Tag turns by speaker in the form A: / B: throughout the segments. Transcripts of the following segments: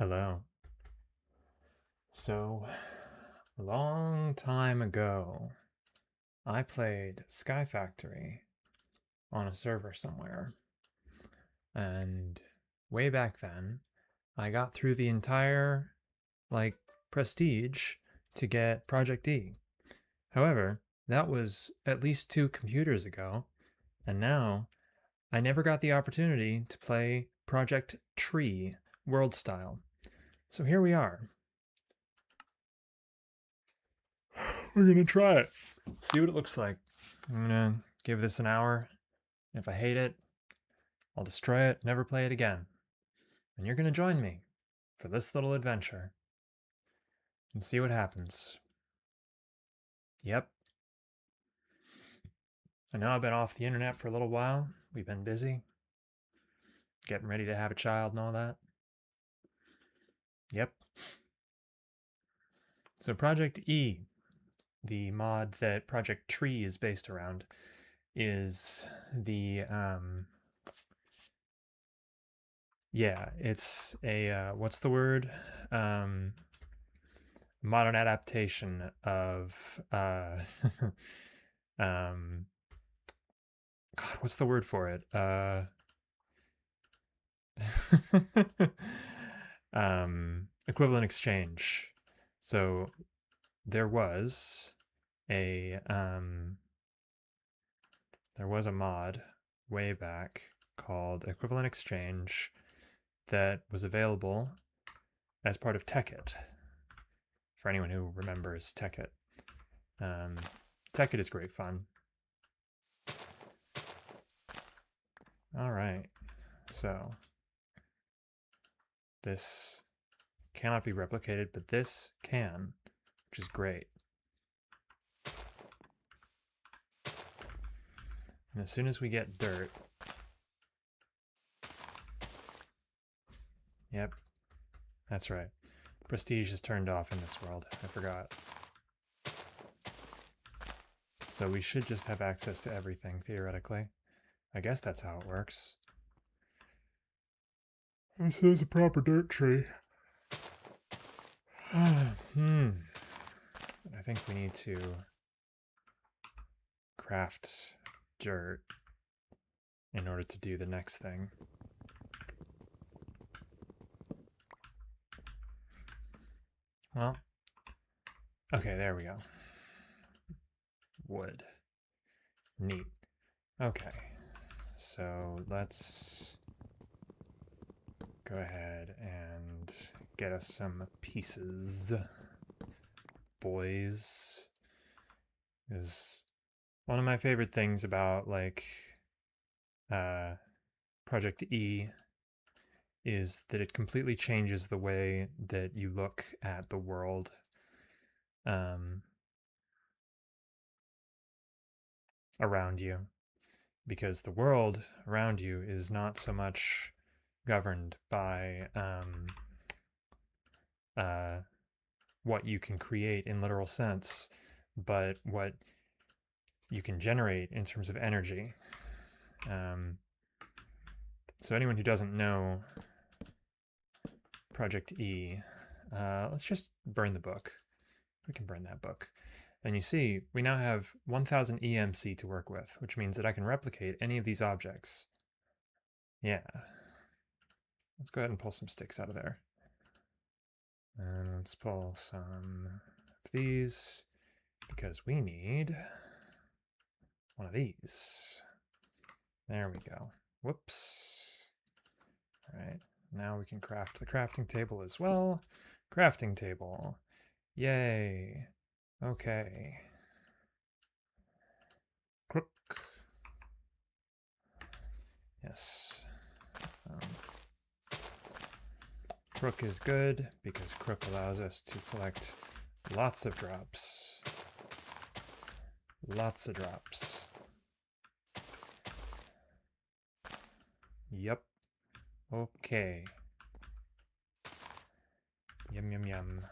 A: Hello. So, a long time ago, I played Skyfactory on a server somewhere. And way back then, I got through the entire, prestige to get Project E. However, that was at least 2 computers ago, and now I never got the opportunity to play Project TrEe world style. So here we are. We're gonna try it. See what it looks like. I'm gonna give this an hour. If I hate it, I'll destroy it, never play it again. And you're gonna join me for this little adventure and see what happens. Yep. I know I've been off the internet for a little while. We've been busy. Getting ready to have a child and all that. Yep. So Project E, the mod that Project TrEe is based around, is the it's a what's the word? Modern adaptation of God, what's the word for it? Equivalent exchange. So there was a mod way back called Equivalent Exchange that was available as part of Tekkit. For anyone who remembers Tekkit. Tekkit is great fun. All right, so this cannot be replicated, but this can, which is great. And as soon as we get dirt, yep, that's right. Prestige is turned off in this world. I forgot. So we should just have access to everything, theoretically. I guess that's how it works. This is a proper dirt tree. I think we need to craft dirt in order to do the next thing. Well, okay, there we go. Wood. Neat. Okay, so let's go ahead and get us some pieces, boys. Is one of my favorite things about Project E is that it completely changes the way that you look at the world. Around you, because the world around you is not so much governed by what you can create in literal sense, but what you can generate in terms of energy. So anyone who doesn't know Project E, let's just burn the book. We can burn that book. And you see, we now have 1000 EMC to work with, which means that I can replicate any of these objects. Yeah. Let's go ahead and pull some sticks out of there. And let's pull some of these, because we need one of these. There we go. Whoops. All right, now we can craft the crafting table as well. Crafting table. Yay. Okay. Crook. Yes. Crook is good because Crook allows us to collect lots of drops. Lots of drops. Yep. Okay. Yum, yum, yum.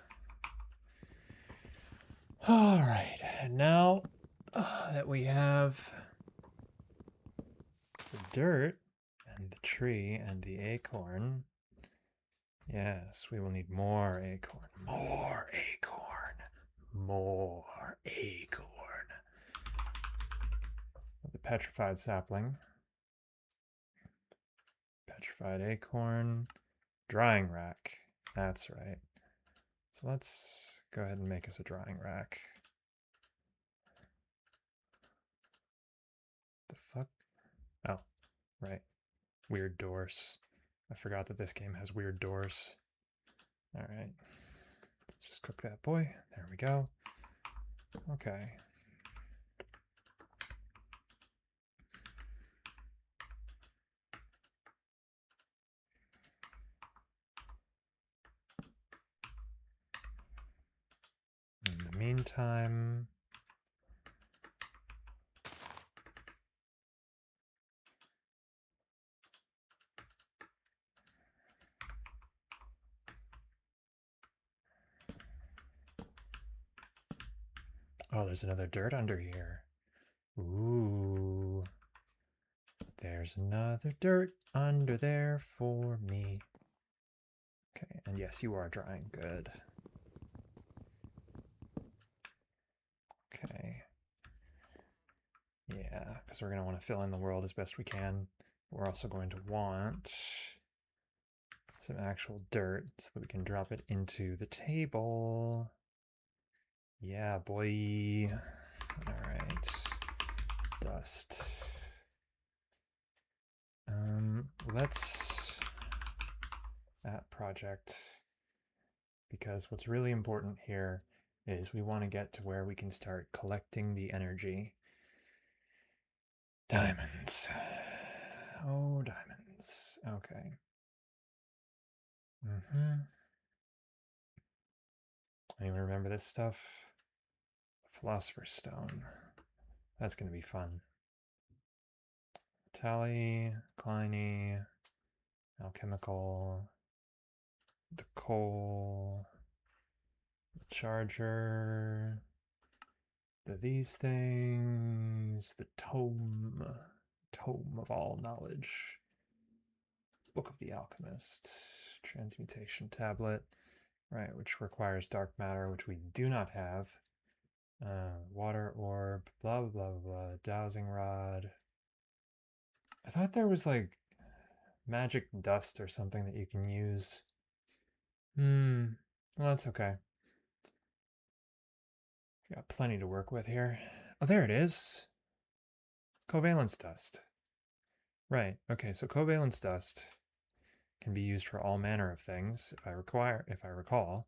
A: All right, and now that we have the dirt and the tree and the acorn, Yes, we will need more acorn. More acorn. More acorn. The petrified sapling. Petrified acorn. Drying rack. That's right. So let's go ahead and make us a drying rack. The fuck? Oh, right. Weird doors. I forgot that this game has weird doors. Alright. Let's just cook that boy. There we go. Okay. In the meantime, oh, there's another dirt under here. Ooh. There's another dirt under there for me. Okay, and yes, you are drying. Good. Okay. Yeah, because we're going to want to fill in the world as best we can. We're also going to want some actual dirt so that we can drop it into the table. Yeah, boy. All right. Dust. Let's that project, because what's really important here is we want to get to where we can start collecting the energy. Diamonds. Oh, diamonds. Okay. Anyone remember this stuff? Philosopher's Stone. That's going to be fun. Tally, Kleiny, alchemical, the coal, the charger, these things, the tome of all knowledge, book of the alchemist, transmutation tablet, right, which requires dark matter, which we do not have, water orb, blah blah blah blah, dowsing rod. I thought there was like magic dust or something that you can use. Well, that's okay. Got plenty to work with here. Oh, there it is. Covalence dust. Right. Okay, so covalence dust can be used for all manner of things, if I recall.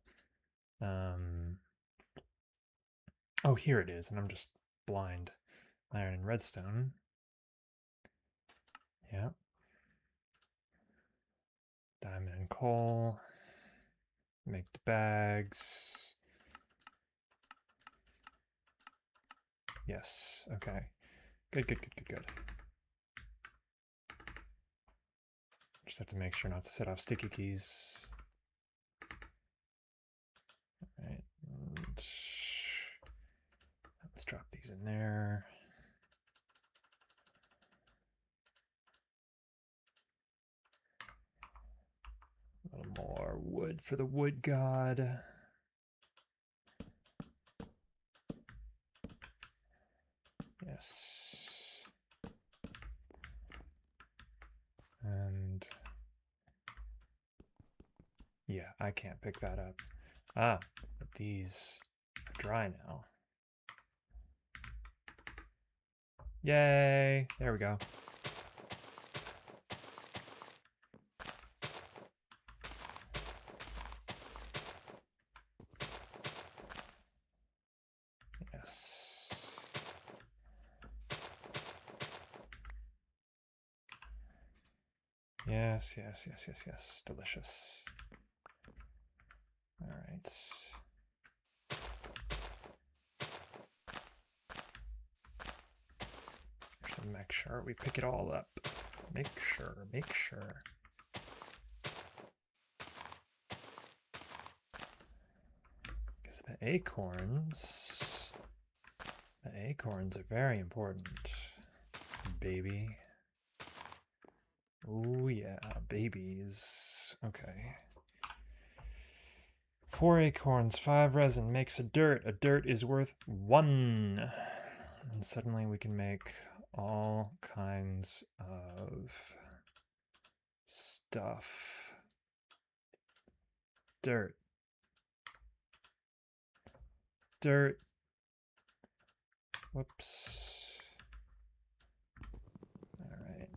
A: Oh, here it is, and I'm just blind. Iron and redstone. Yeah. Diamond and coal. Make the bags. Yes. Okay. Good. Just have to make sure not to set off sticky keys. All right. Let's drop these in there. A little more wood for the wood god. Yes. And yeah, I can't pick that up. Ah, but these are dry now. Yay! There we go. Yes. Yes. Delicious. All right. So make sure we pick it all up. Make sure. Because the acorns are very important, baby. Oh yeah, babies. Okay. 4 acorns, 5 resin makes a dirt. A dirt is worth 1. And suddenly we can make all kinds of stuff. Dirt. Dirt. Whoops. Alright.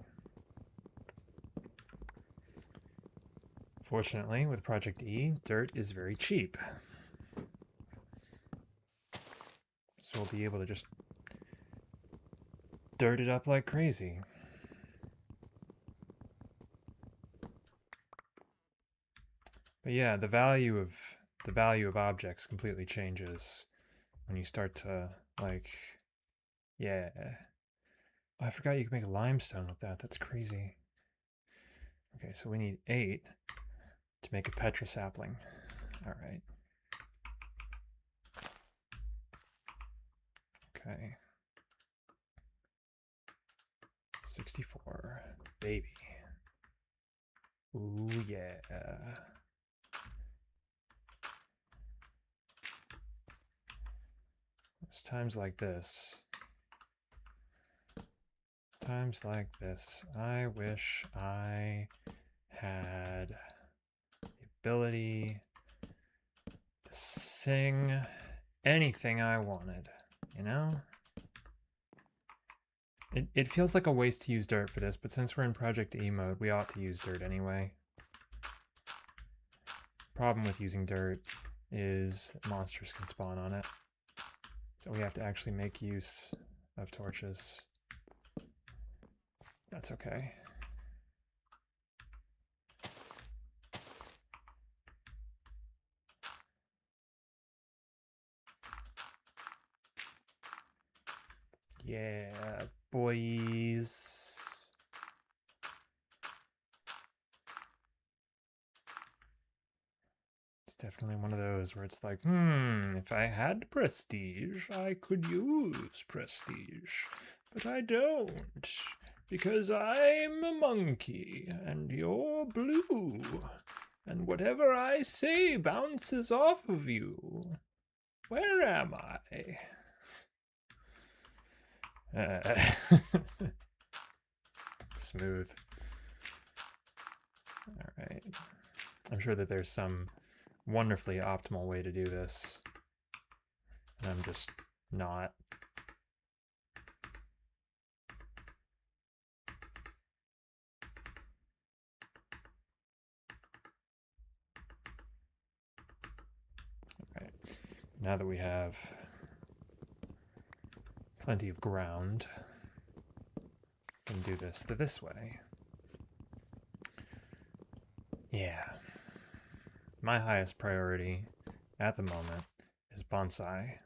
A: Fortunately, with Project E, dirt is very cheap. So we'll be able to just dirt it up like crazy. But yeah, the value of objects completely changes when you start to, like, yeah. Oh, I forgot you can make limestone with that. That's crazy. Okay, so we need 8 to make a petra sapling. All right. Okay. 64. Baby. Ooh, yeah. It's times like this. Times like this. I wish I had the ability to sing anything I wanted, you know? It feels like a waste to use dirt for this, but since we're in Project E mode, we ought to use dirt anyway. Problem with using dirt is monsters can spawn on it. So we have to actually make use of torches. That's okay. Yeah, boys. It's definitely one of those where it's like, if I had prestige, I could use prestige. But I don't, because I'm a monkey, and you're blue. And whatever I say bounces off of you. Where am I? Smooth. All right. I'm sure that there's some wonderfully optimal way to do this. And I'm just not. All right. Now that we have plenty of ground, we can do this way. Yeah. My highest priority at the moment is bonsai.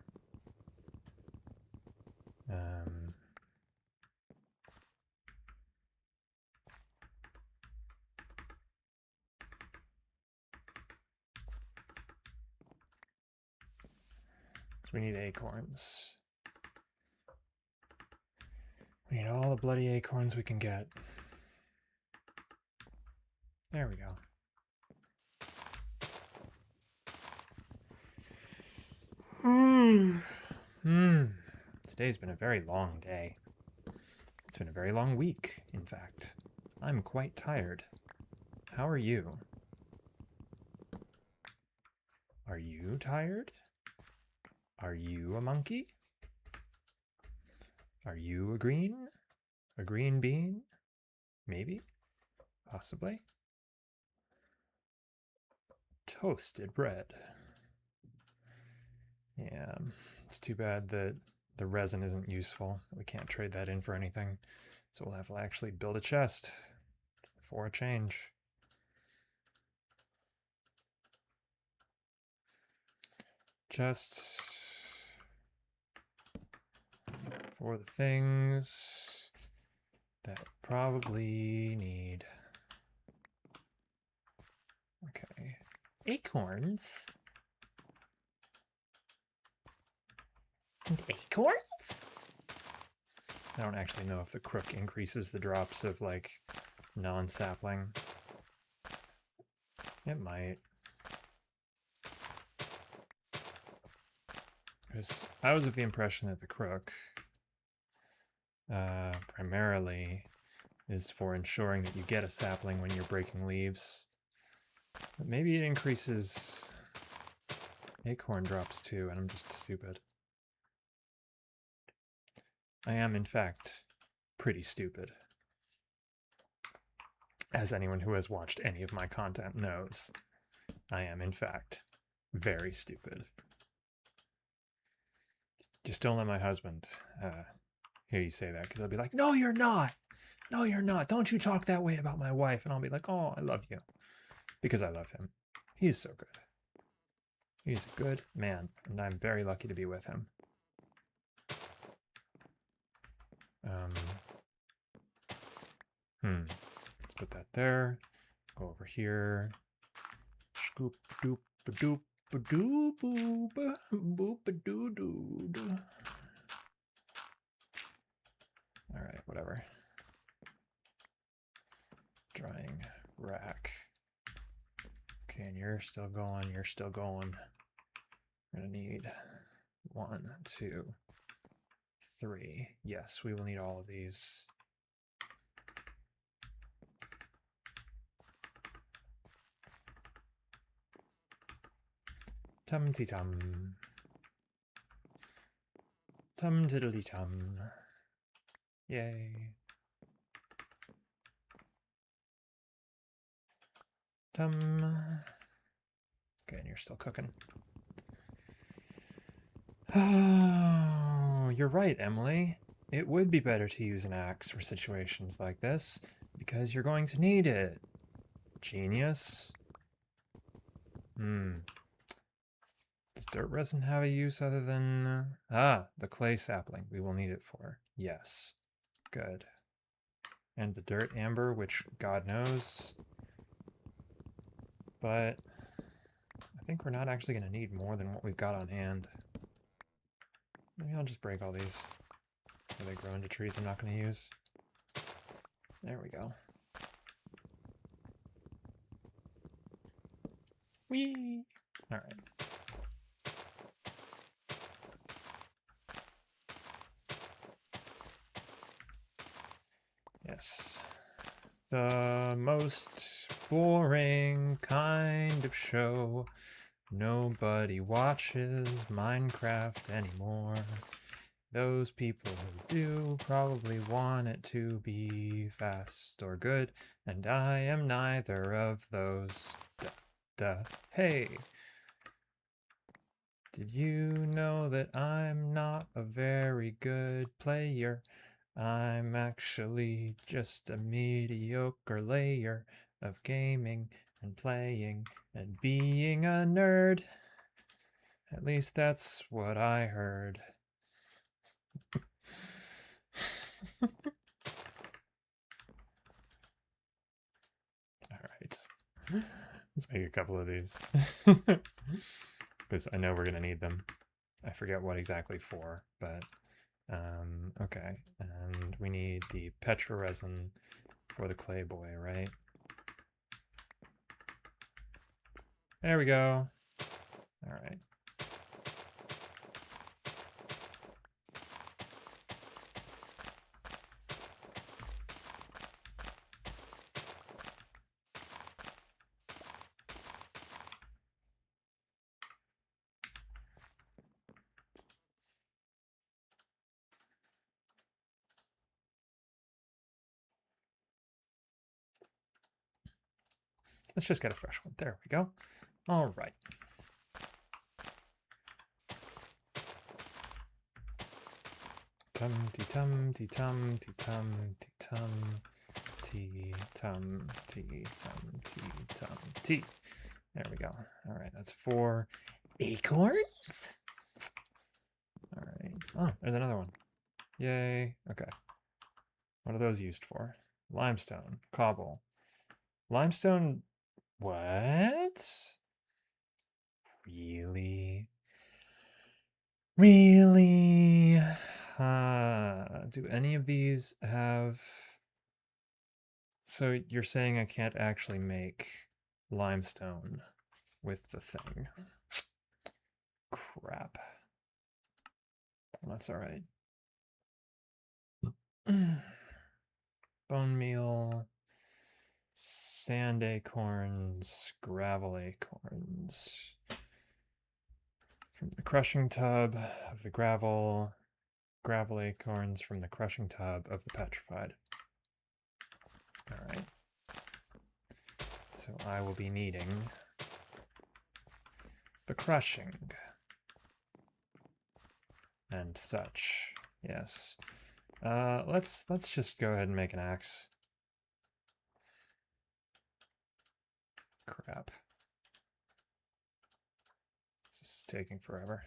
A: So we need acorns. We need all the bloody acorns we can get. There we go. Today's been a very long day. It's been a very long week, in fact. I'm quite tired. How are you? Are you tired? Are you a monkey? Are you a green? A green bean? Maybe? Possibly? Toasted bread. Yeah, it's too bad that the resin isn't useful. We can't trade that in for anything. So we'll have to actually build a chest for a change. Chest for the things that probably need. Okay. Acorns? And acorns? I don't actually know if the crook increases the drops of, like, non-sapling. It might. Because I was of the impression that the crook primarily is for ensuring that you get a sapling when you're breaking leaves. But maybe it increases acorn drops too, and I'm just stupid. I am, in fact, pretty stupid. As anyone who has watched any of my content knows, I am, in fact, very stupid. Just don't let my husband hear you say that, because I'll be like, no, you're not. No, you're not. Don't you talk that way about my wife. And I'll be like, oh, I love you. Because I love him. He's so good. He's a good man, and I'm very lucky to be with him. Let's put that there. Go over here. Scoop doop doop doop boop boop doo doo. All right, whatever. Drying rack. Okay, and you're still going. You're still going. We're gonna need 1, 2, 3. Yes, we will need all of these. Tum-ti-tum. Tum-tiddly-tum. Yay. Tum. Okay, and you're still cooking. Oh, you're right, Emily. It would be better to use an axe for situations like this, because you're going to need it. Genius. Does dirt resin have a use other than... the clay sapling we will need it for. Yes. Good. And the dirt amber, which God knows. But I think we're not actually going to need more than what we've got on hand. Maybe I'll just break all these. Or they grow into trees I'm not going to use. There we go. Whee! Alright. Yes. The most boring kind of show. Nobody watches Minecraft anymore. Those people who do probably want it to be fast or good, and I am neither of those. Hey! Did you know that I'm not a very good player? I'm actually just a mediocre layer of gaming and playing and being a nerd. At least that's what I heard. Alright. Let's make a couple of these. Because I know we're going to need them. I forget what exactly for, but... okay, and we need the petra resin for the clay boy, right? There we go. All right. Let's just get a fresh one. There we go. All right. Tum-ti-tum-ti-tum-ti-tum-ti-tum-ti-tum-ti. There we go. All right, that's 4 acorns. All right. Oh, there's another one. Yay. Okay. What are those used for? Limestone, cobble. Limestone, what? Really? Really? Do any of these have... So you're saying I can't actually make limestone with the thing. Crap. Well, that's all right. Bone meal, sand acorns, gravel acorns. From the crushing tub of the gravel acorns from the crushing tub of the petrified. All right. So I will be needing the crushing and such. Yes. Let's just go ahead and make an axe. Crap. This is taking forever.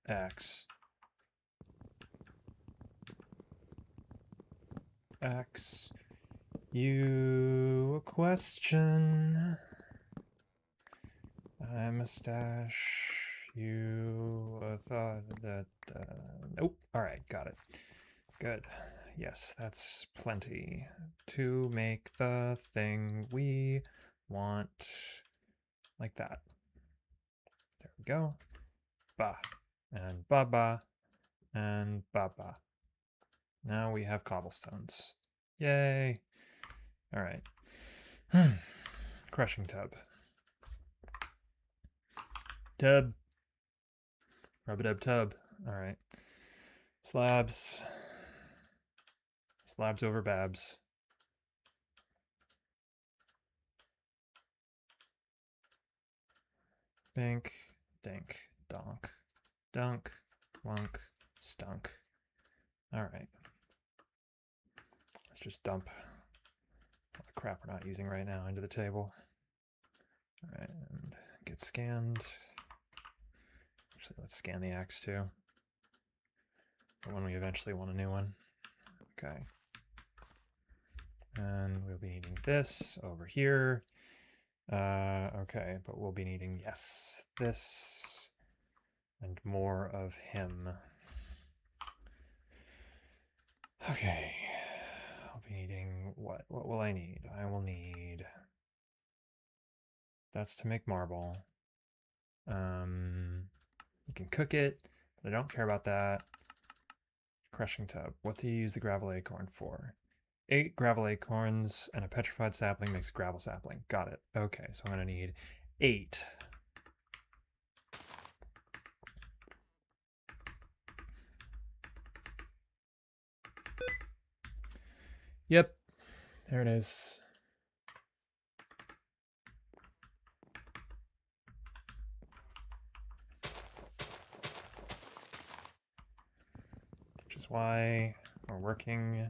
A: Axe. Axe. You a question. I mustache. You thought that. Nope. Alright, got it. Good. Yes, that's plenty to make the thing we want. Like that. There we go. Ba. And ba-ba. And ba-ba. Now we have cobblestones. Yay. All right. Crushing tub. Tub. Rub-a-dub-tub. All right. Slabs. Slabs over babs. Bink. Dink. Donk. Dunk. Wunk. Stunk. All right. Let's just dump all the crap we're not using right now into the table. All right, and get scanned. Actually, let's scan the axe too. For when we eventually want a new one. Okay. And we'll be needing this over here. Okay, but we'll be needing, yes, this and more of him. Okay. I'll be needing what? What will I need? I will need... That's to make marble. You can cook it, but I don't care about that. Crushing tub. What do you use the gravel acorn for? 8 gravel acorns and a petrified sapling makes gravel sapling. Got it. Okay, so I'm going to need 8. Yep, there it is. Which is why we're working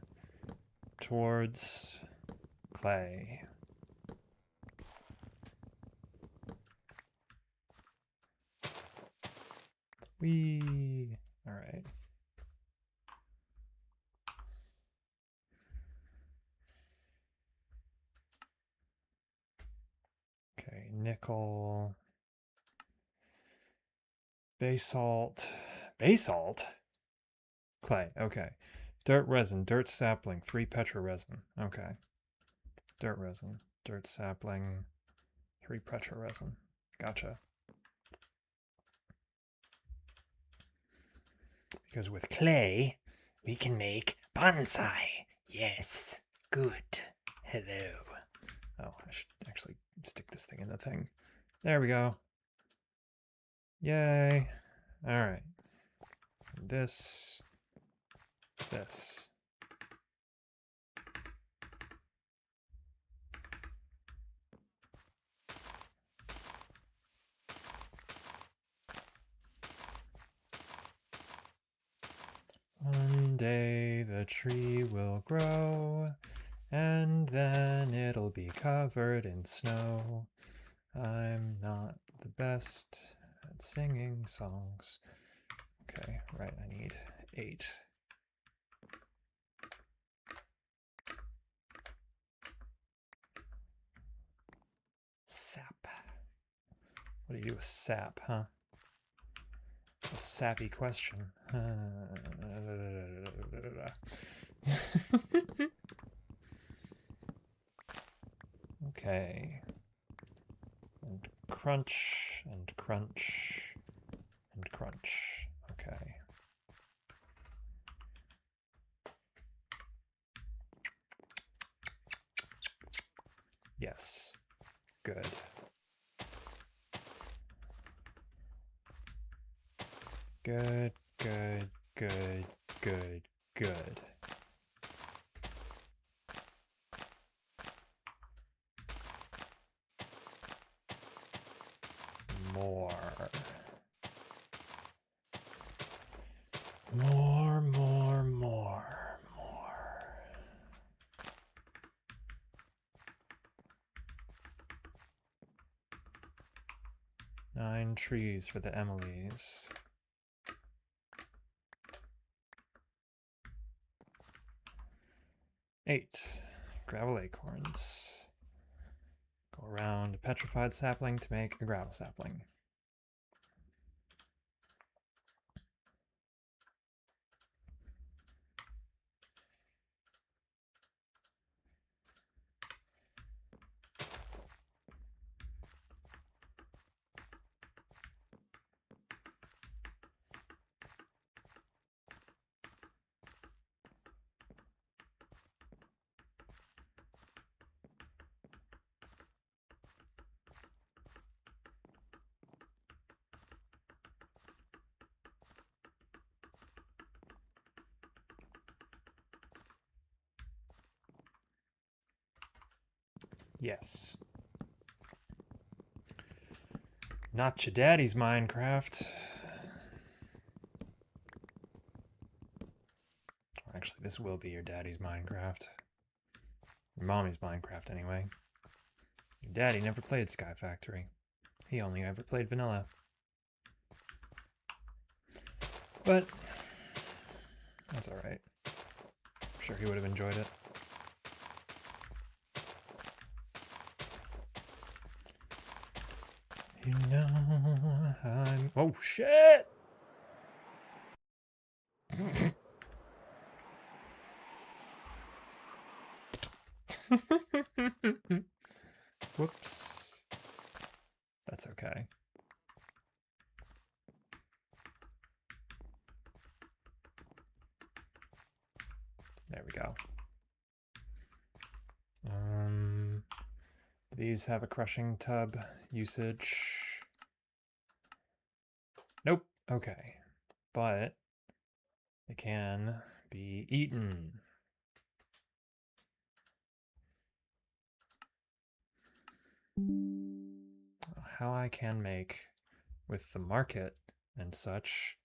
A: towards clay. Whee! All right. Okay, nickel. Basalt. Basalt? Clay, okay. Dirt resin, dirt sapling, 3 petra resin. Okay. Dirt resin, dirt sapling, 3 petra resin. Gotcha. Because with clay, we can make bonsai. Yes. Good. Hello. Oh, I should actually stick this thing in the thing. There we go. Yay. All right. This. This. One day the tree will grow, and then it'll be covered in snow. I'm not the best at singing songs. Okay, right, I need 8. Sap. What do you do with sap, huh? A sappy question. Okay. And crunch, and crunch, and Yes. Good. Good, good, good, good, good. More. More, more, more, more. Nine trees for the Emilys. 8 gravel acorns. Go around a petrified sapling to make a gravel sapling. Yes. Not your daddy's Minecraft. Actually, this will be your daddy's Minecraft. Your mommy's Minecraft, anyway. Your daddy never played Skyfactory. He only ever played vanilla. But that's alright. I'm sure he would have enjoyed it. You know I'm... Oh, shit! Whoops. That's okay. There we go. These have a crushing tub usage. Nope. Okay. But it can be eaten. How I can make with the market and such,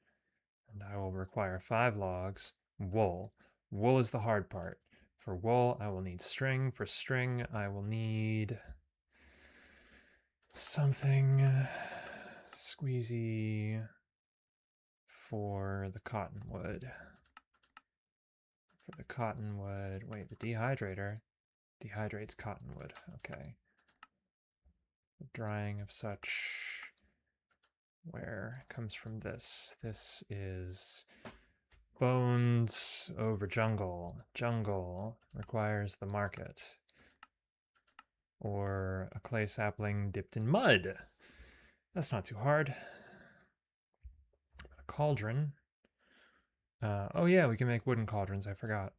A: and I will require 5 logs. Wool. Wool is the hard part. For wool, I will need string. For string, I will need something squeezy for the cottonwood. For the cottonwood, wait, the dehydrator dehydrates cottonwood. Okay. The drying of such, where it comes from this. This is bones over jungle. Jungle requires the market. Or a clay sapling dipped in mud. That's not too hard. A cauldron. Oh yeah, we can make wooden cauldrons, I forgot.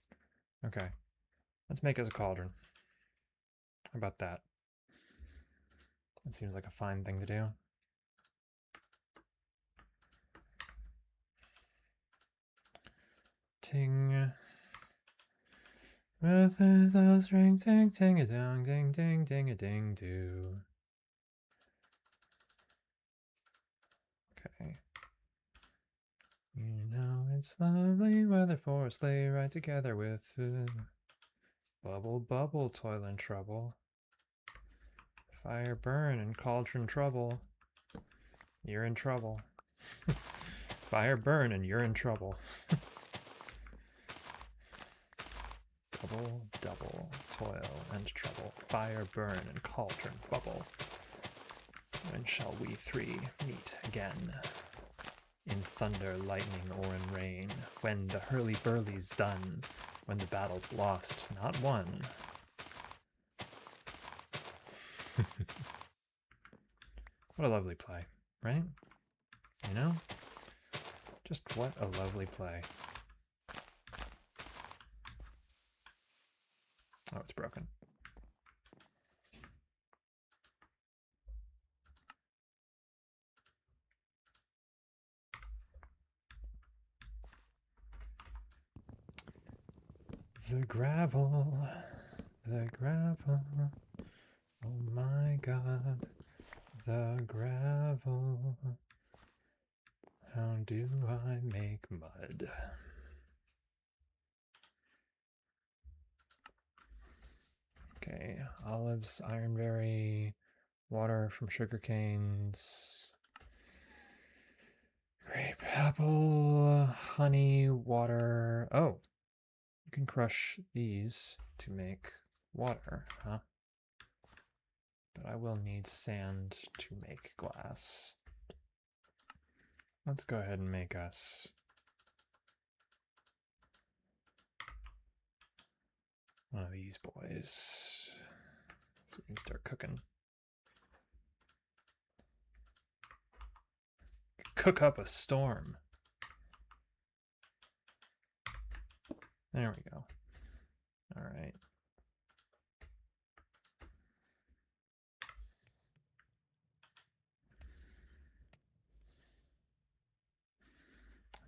A: Okay, let's make us a cauldron. How about that? That seems like a fine thing to do. Ting. With those ring ting ting a dong ding ding ding a ding do. Okay. You know it's lovely weather for a sleigh ride together with bubble bubble toil and trouble. Fire burn and cauldron trouble. You're in trouble. Fire burn and you're in trouble. Double, double, toil and trouble. Fire burn and cauldron bubble. When shall we 3 meet again? In thunder, lightning, or in rain, when the hurly-burly's done, when the battle's lost, not won. What a lovely play, right? You know? Just what a lovely play. Oh, it's broken. The gravel. The gravel. Oh my god. The gravel. How do I make mud? Okay, olives, ironberry, water from sugar canes, grape, apple, honey, water. Oh, you can crush these to make water, huh? But I will need sand to make glass. Let's go ahead and make us one of these boys so we can start cooking. Cook up a storm. There we go. All right.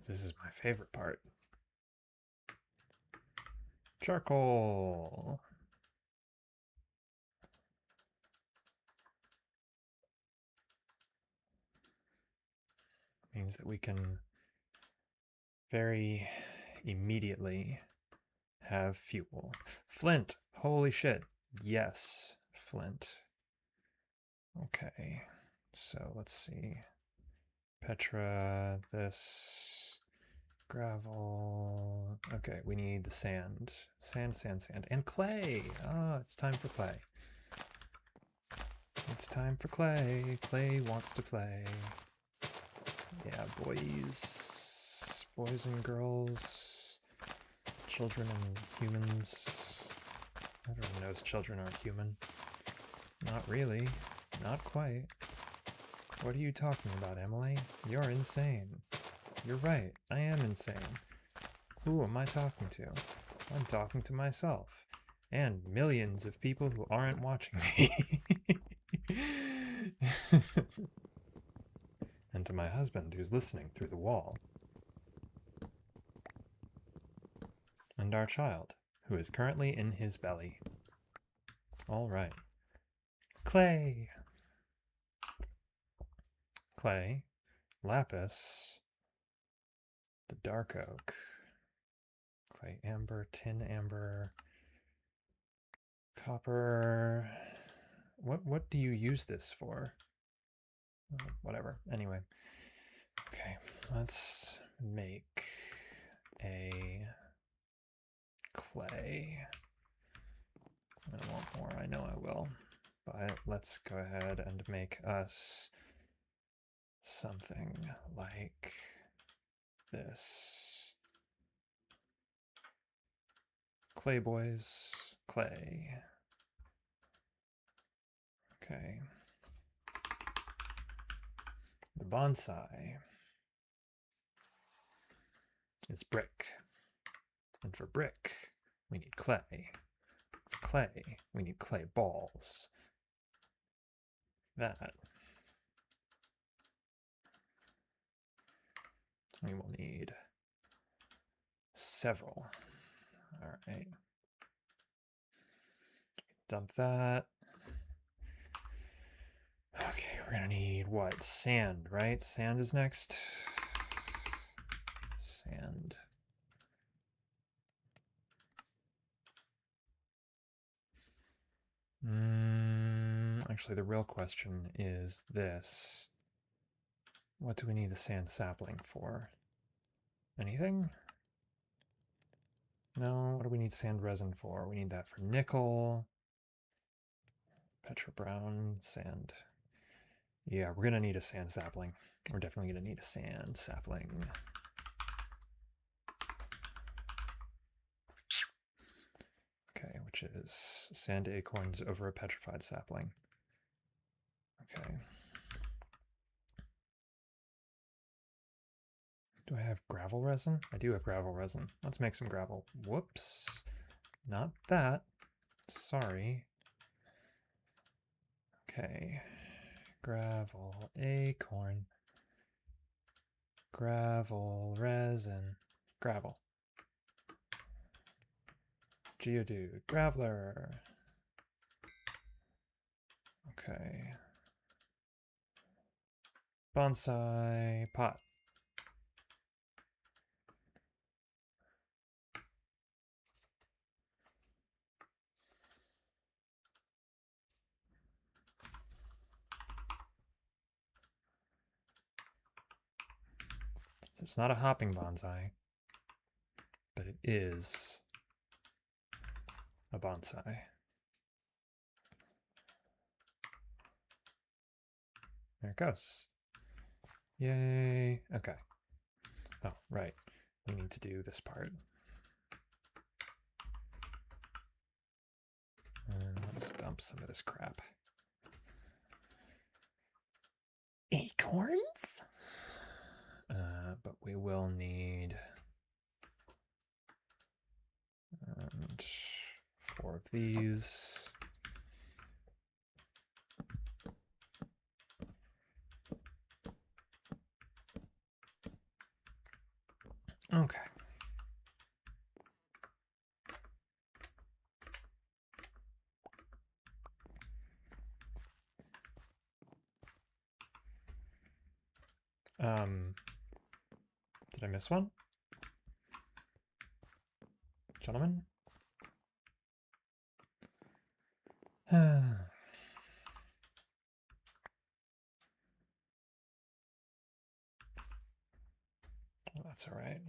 A: This is my favorite part. Charcoal. Means that we can very immediately have fuel. Flint. Holy shit. Yes, flint. Okay. So let's see. Petra, this, gravel. Okay, we need the sand. Sand, sand, sand. And clay! Ah, it's time for clay. It's time for clay. Clay wants to play. Yeah, boys. Boys and girls. Children and humans. Everyone knows children aren't human. Not really. Not quite. What are you talking about, Emily? You're insane. You're right, I am insane. Who am I talking to? I'm talking to myself. And millions of people who aren't watching me. And to my husband who's listening through the wall. And our child, who is currently in his belly. All right. Clay. Clay. Lapis. The dark oak. Clay amber, tin amber. Copper. What do you use this for? Whatever. Anyway. Okay, let's make a clay. I want more, I know I will. But let's go ahead and make us something like this. Clay boys, clay. Okay. The bonsai is brick. And for brick, we need clay. For clay, we need clay balls. That. We will need several. All right. Dump that. Okay, we're gonna need what? Sand, right? Sand is next. Sand. Actually, the real question is this. What do we need the sand sapling for? Anything? No, what do we need sand resin for? We need that for nickel. Petra brown, sand. Yeah, we're gonna need a sand sapling. We're definitely gonna need a sand sapling. Okay, which is sand acorns over a petrified sapling. Okay. Do I have gravel resin? I do have gravel resin. Let's make some gravel. Whoops. Not that. Sorry. Okay. Gravel, acorn. Gravel, resin. Gravel. Geodude, Graveler. Okay. Bonsai pot. So it's not a hopping bonsai, but it is a bonsai. There it goes. Yay. Okay. Oh, right. We need to do this part. And let's dump some of this crap. Acorns? But we will need 4 of these. Okay. Did I miss one? Gentlemen? Well, that's all right.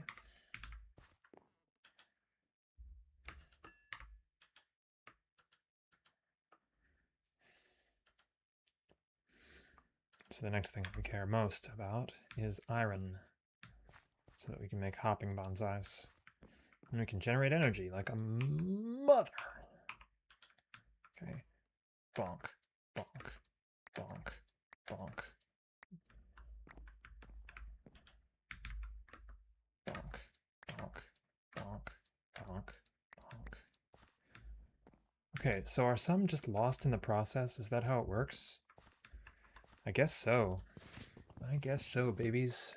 A: So the next thing we care most about is iron, so that we can make hopping bonsais. And we can generate energy like a mother. Okay. Bonk, bonk, bonk, bonk. Bonk, bonk, bonk, bonk, bonk. Okay, so are some just lost in the process? Is that how it works? I guess so. I guess so, babies.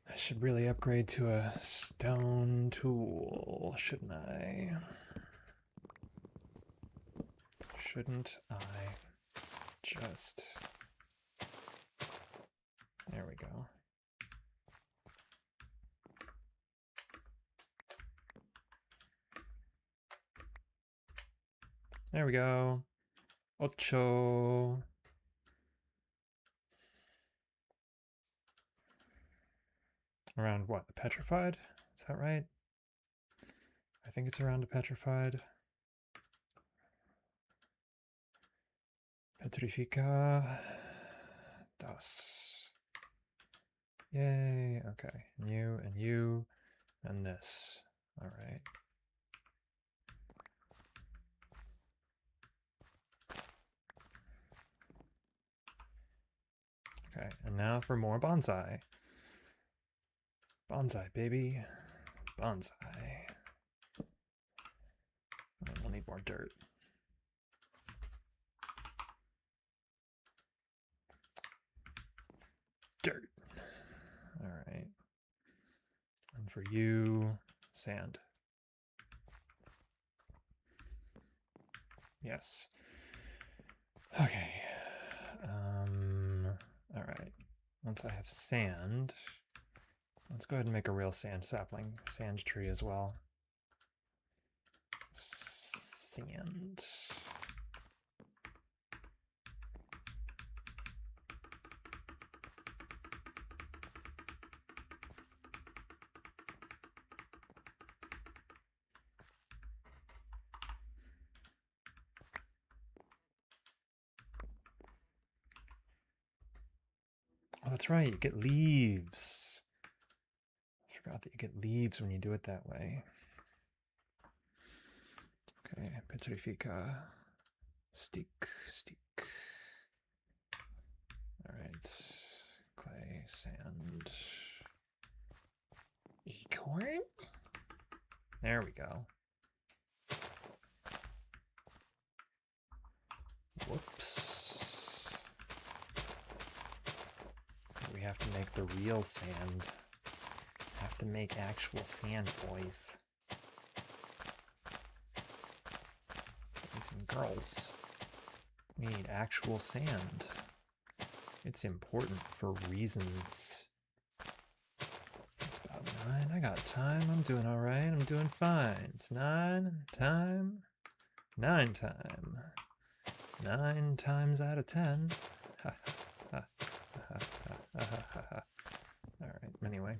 A: I should really upgrade to a stone tool, shouldn't I? Shouldn't I just... There we go. There we go. Ocho. Around what? The petrified? Is that right? I think it's around a petrified. Petrifica. Das. Yay. Okay. And you, and this. All right. Okay, and now for more bonsai. Bonsai, baby. Bonsai. We'll need more dirt. Dirt. All right. And for you, sand. Yes. Okay. All right. Once I have sand, let's go ahead and make a real sand sapling, sand tree as well. Sand. Oh, that's right, you get leaves. I forgot that you get leaves when you do it that way. Okay, petrifica. Stick. All right, clay, sand. Acorn? There we go. Whoops. We have to make the real sand. Have to make actual sand, boys. and girls. We need actual sand. It's important for reasons. It's about 9. I got time. I'm doing all right. I'm doing fine. It's 9 time. 9 time. 9 times out of 10. All right. Anyway.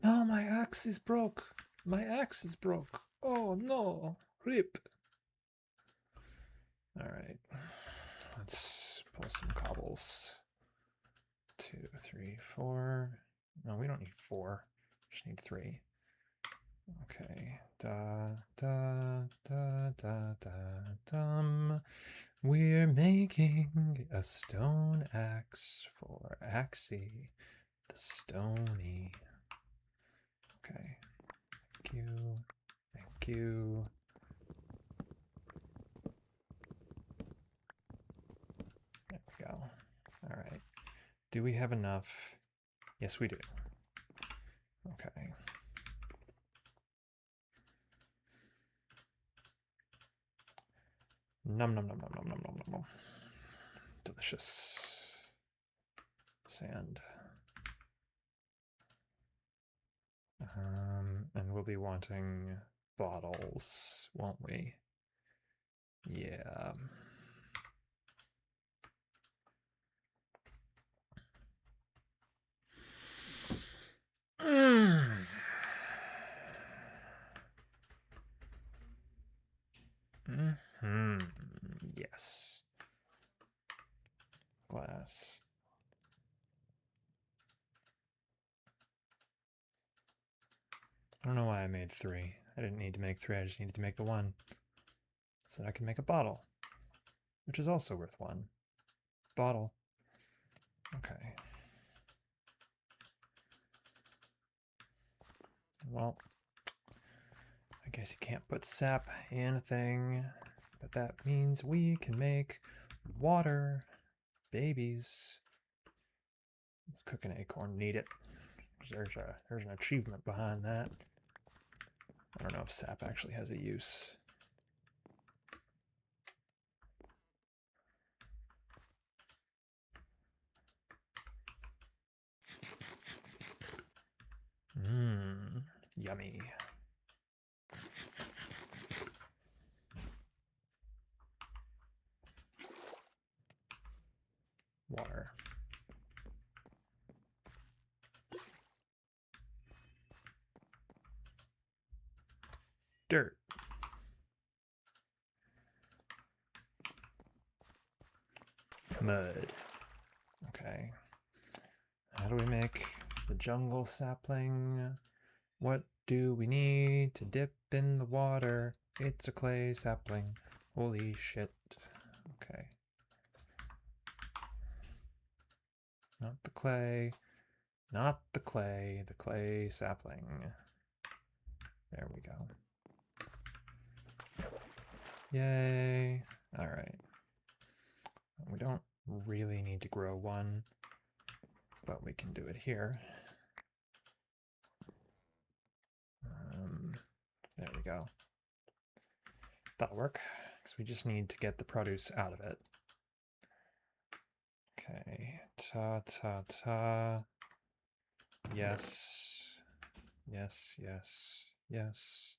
A: No, my axe is broke. My axe is broke. Oh no. Rip. All right. Let's pull some cobbles. 2, 3, 4. No, we don't need 4. Just need 3. Okay. Da da da da da dum. We're making a stone axe for Axie the Stony. Okay. Thank you. Thank you. There we go. All right. Do we have enough? Yes, we do. Okay. Num num num num num num num num num. Delicious sand. And we'll be wanting bottles, won't we? Yeah. Yes. Glass. I don't know why I made 3. I didn't need to make 3, I just needed to make the 1. So that I can make a bottle, which is also worth 1. Bottle. Okay. Well, I guess you can't put sap in a thing, but that means we can make water. Babies. Let's cook an acorn, need it. There's an achievement behind that. I don't know if sap actually has a use. Yummy. Water. Dirt. Mud. Okay. How do we make the jungle sapling? What do we need to dip in the water? It's a clay sapling. Holy shit. Okay. Not the clay. Not the clay sapling. There we go. Yay. All right. We don't really need to grow 1, but we can do it here. There we go. That'll work, because we just need to get the produce out of it. Okay, ta. Yes. Yes, yes, yes.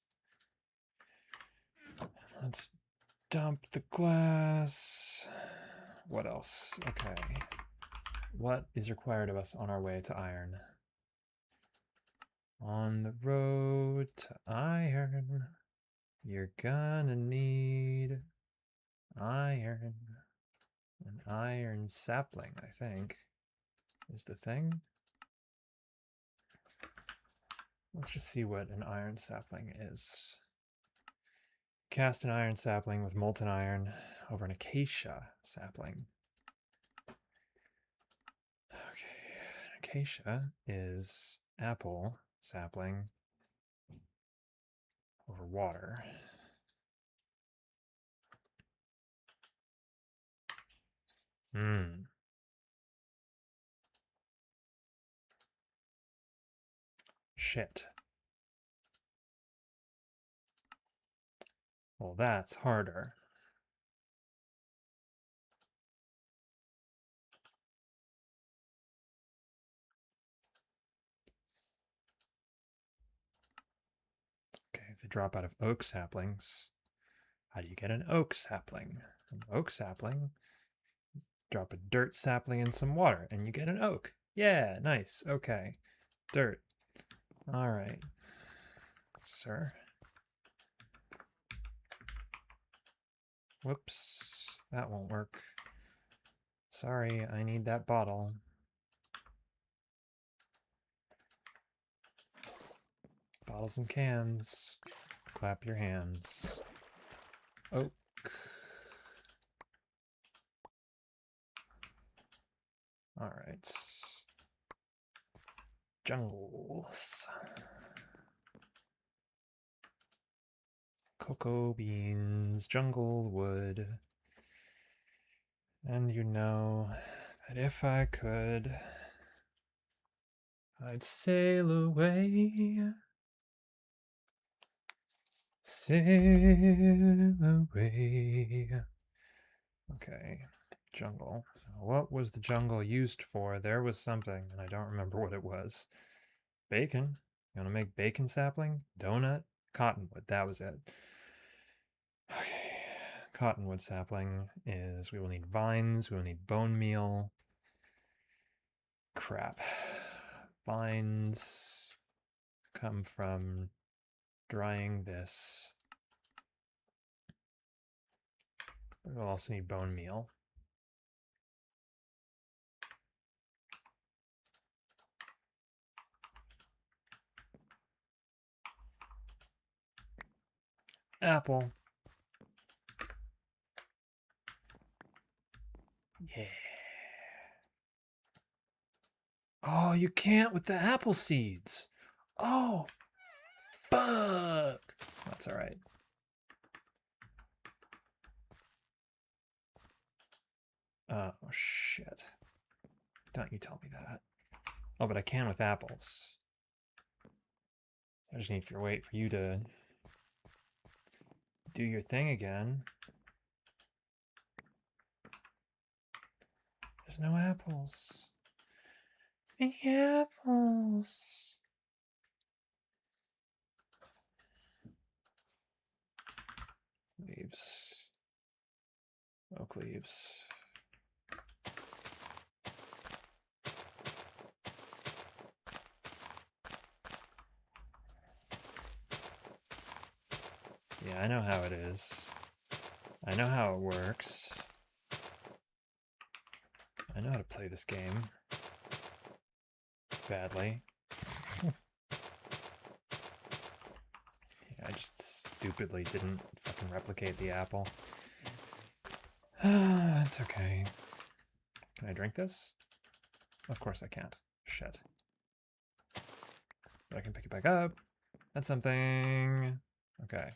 A: Let's dump the glass. What else? Okay. What is required of us on our way to iron? On the road to iron, you're gonna need iron. An iron sapling, I think, is the thing. Let's just see what an iron sapling is. Cast an iron sapling with molten iron over an acacia sapling. Okay, acacia is apple sapling over water. Shit. Well, that's harder. Okay, if they drop out of oak saplings, how do you get an oak sapling? An oak sapling, drop a dirt sapling in some water, and you get an oak. Yeah, nice. Okay. Dirt. All right. Sir. Whoops. That won't work. Sorry, I need that bottle. Bottles and cans. Clap your hands. Oak. All right. Jungles. Cocoa beans, jungle wood. And you know that if I could, I'd sail away. Sail away. Okay, jungle. What was the jungle used for? There was something, and I don't remember what it was. Bacon? You want to make bacon sapling? Donut? Cottonwood. That was it. Okay. Cottonwood sapling is, we will need vines, we will need bone meal. Crap. Vines come from drying this. We'll also need bone meal. Apple. Yeah. Oh, you can't with the apple seeds. Oh, fuck. That's all right. Oh, shit. Don't you tell me that. Oh, but I can with apples. I just need to wait for you to do your thing again. There's no apples. The apples. Leaves. Oak leaves. See, I know how it is. I know how it works. I know how to play this game. Badly. Yeah, I just stupidly didn't fucking replicate the apple. It's okay. Can I drink this? Of course I can't. Shit. But I can pick it back up. That's something. Okay.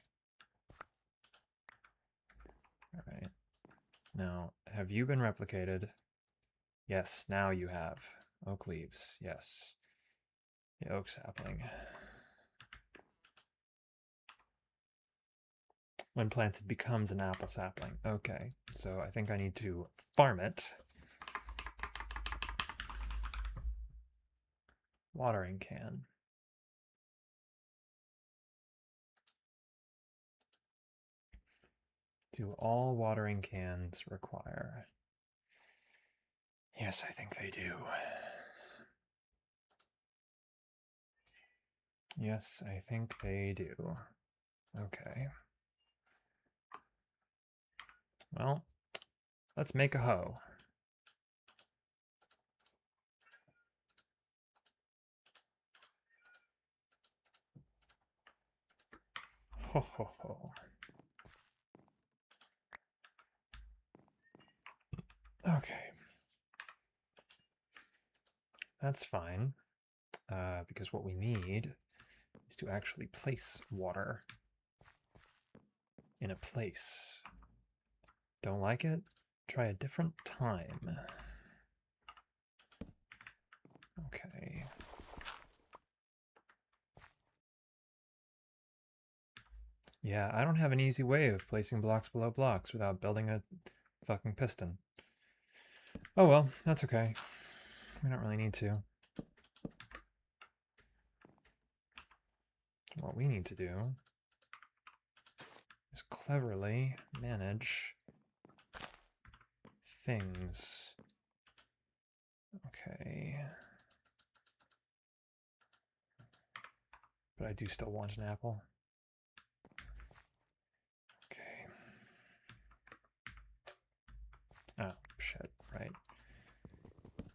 A: Alright. Now, have you been replicated? Yes, now you have. Oak leaves, yes. The oak sapling. When planted becomes an apple sapling. Okay, so I think I need to farm it. Watering can. Do all watering cans require? Yes, I think they do. Yes, I think they do. Okay. Well, let's make a hoe. Ho ho ho. Okay. That's fine, because what we need is to actually place water in a place. Don't like it? Try a different time. Okay. Yeah, I don't have an easy way of placing blocks below blocks without building a fucking piston. Oh well, that's okay. We don't really need to. What we need to do is cleverly manage things. Okay. But I do still want an apple. Okay. Oh, shit, right.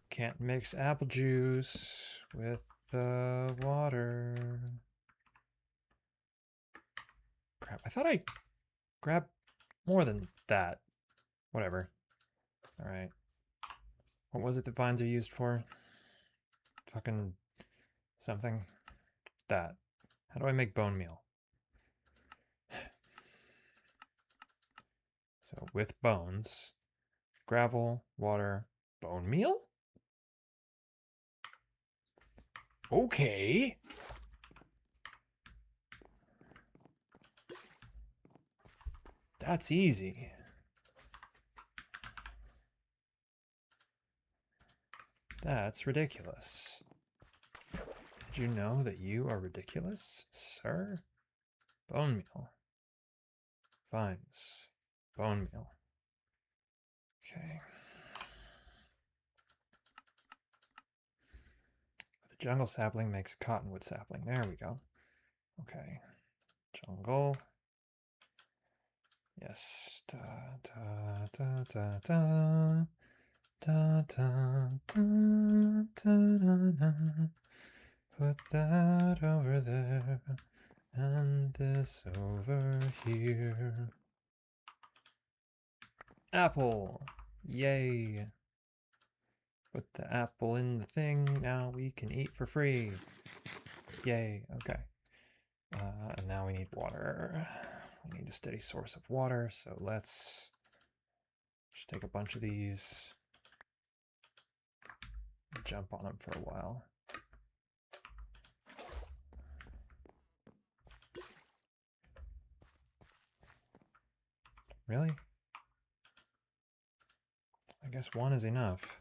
A: Can't mix apple juice with the water. Crap, I thought I grabbed more than that. Whatever. Alright. What was it that vines are used for? Fucking something. That. How do I make bone meal? So with bones, gravel, water, bone meal? Okay. That's easy. That's ridiculous. Did you know that you are ridiculous, sir? Bone meal. Vines. Bone meal. Okay. The jungle sapling makes cottonwood sapling. There we go. Okay. Jungle. Yes. Da, da, da, da, da. Da, da, da, da, da. Put that over there. And this over here. Apple. Yay. Put the apple in the thing. Now we can eat for free. Yay. Okay. And now we need water. We need a steady source of water. So let's just take a bunch of these. Jump on them for a while. Really? I guess one is enough.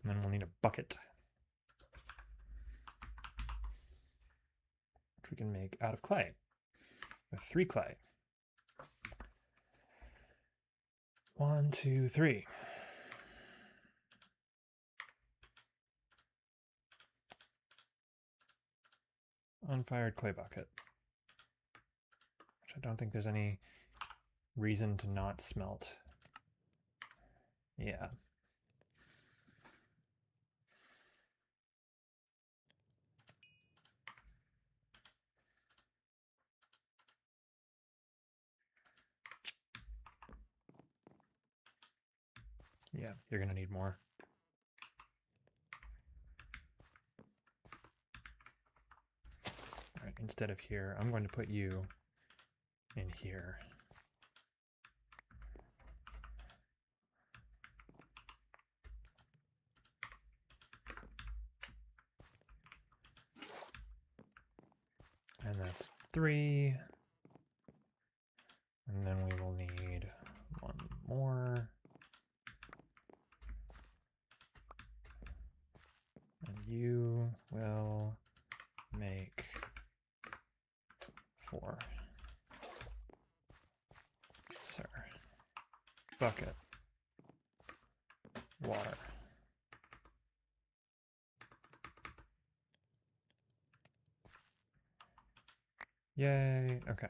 A: And then we'll need a bucket, which we can make out of clay, with 3 clay. 1, 2, 3. Unfired clay bucket, which I don't think there's any reason to not smelt. Yeah. Yeah, you're gonna need more. All right, instead of here, I'm going to put you in here. And that's 3. And then we will need 1 more. And you will make 4. Sir. Bucket. Water. Yay. Okay.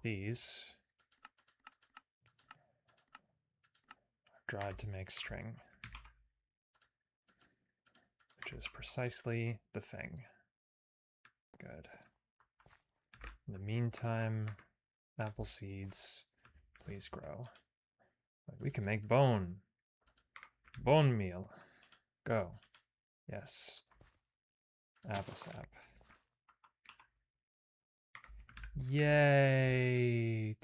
A: These are dried to make string, which is precisely the thing. Good. In the meantime, apple seeds, please grow. We can make bone meal. Go. Yes. Apple sap. Yay!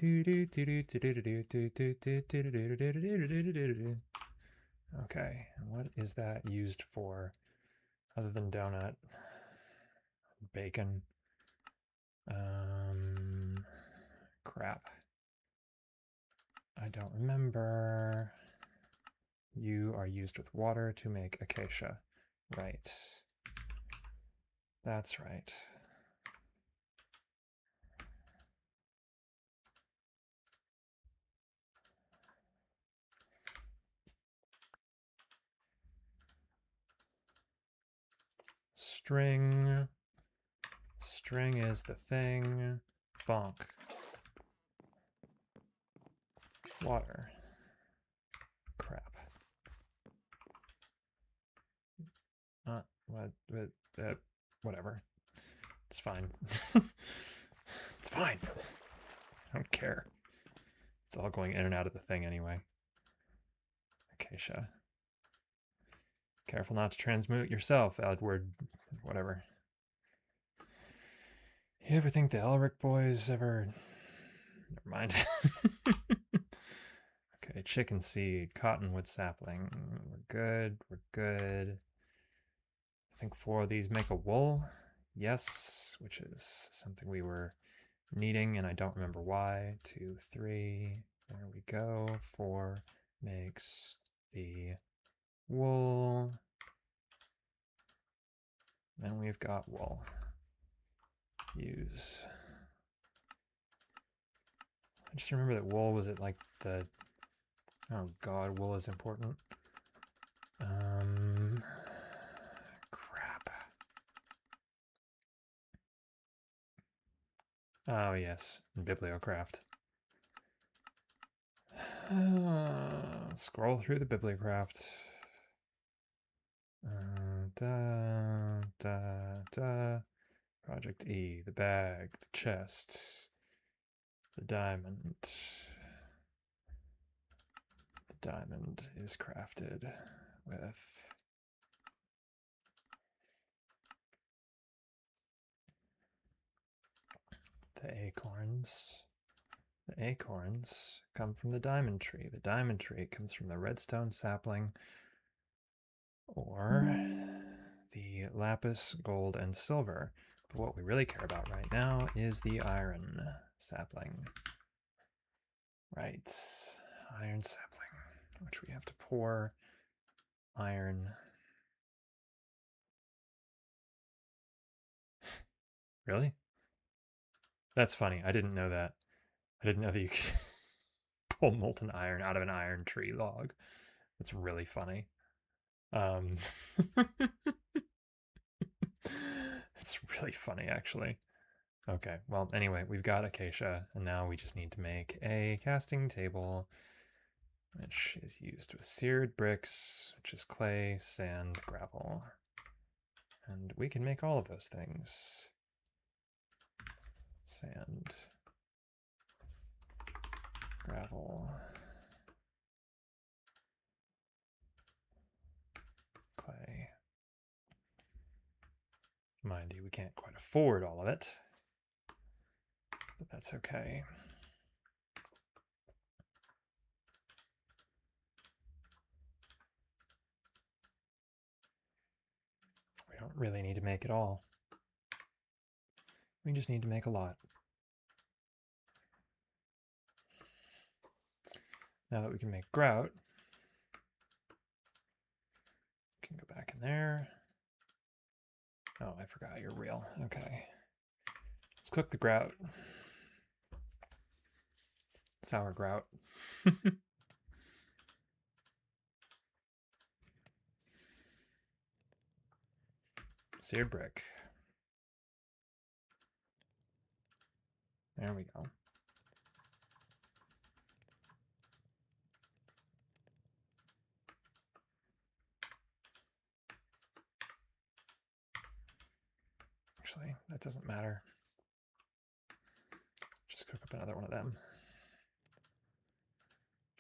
A: Okay, and what is that used for other than donut? Bacon. Crap. I don't remember. You are used with water to make acacia. Right. That's right. String. String is the thing. Bonk. Water. Crap. Whatever. It's fine. It's fine. I don't care. It's all going in and out of the thing anyway. Acacia. Careful not to transmute yourself, Edward. Whatever. You ever think the Elric boys ever... Never mind. Okay, chicken seed, cottonwood sapling. We're good, we're good. I think 4 of these make a wool. Yes, which is something we were needing, and I don't remember why. 2, 3. There we go. 4 makes the wool. And we've got wool. Use. I just remember that wool was at like the... Oh god, wool is important. Crap. Oh yes, Bibliocraft. Scroll through the Bibliocraft. Project E, the bag, the chest, the diamond. The diamond is crafted with the acorns. The acorns come from the diamond tree. The diamond tree comes from the redstone sapling or the lapis, gold, and silver. But what we really care about right now is the iron sapling. Right, iron sapling, which we have to pour iron. Really? That's funny. I didn't know that. I didn't know that you could pull molten iron out of an iron tree log. That's really funny. It's really funny, actually. Okay, well, anyway, we've got acacia, and now we just need to make a casting table, which is used with seared bricks, which is clay, sand, gravel. And we can make all of those things. Sand, gravel, clay. Mind you, we can't quite afford all of it, but that's okay. We don't really need to make it all. We just need to make a lot. Now that we can make grout, we can go back in there. Oh, I forgot you're real. Okay. Let's cook the grout. Sour grout. Seared brick. There we go. Actually, that doesn't matter. Just cook up another one of them.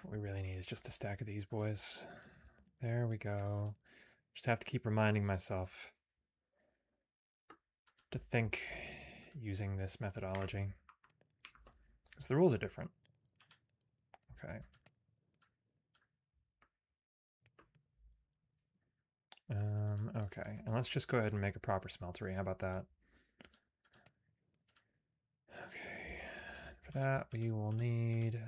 A: What we really need is just a stack of these boys. There we go. Just have to keep reminding myself to think using this methodology. because the rules are different. Okay. Okay, and let's just go ahead and make a proper smeltery. How about that? Okay, for that we will need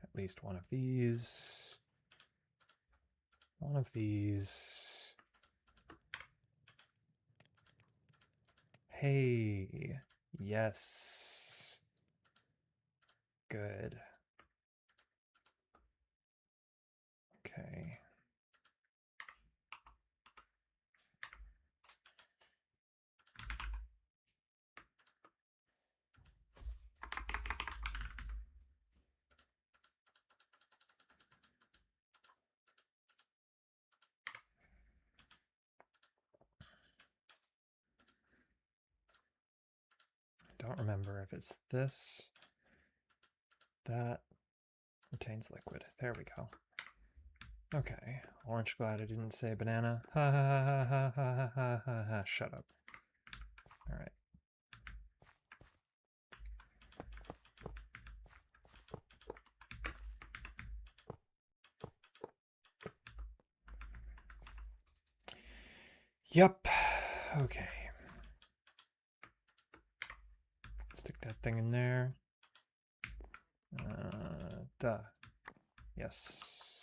A: at least one of these. One of these. Hey, yes. Good. Okay. Don't remember if it's this, that, retains liquid. There we go. Okay, orange, glad I didn't say banana. Ha ha ha ha ha ha ha ha ha. Shut up. All right. Yep. Okay. Stick that thing in there. Duh. Yes.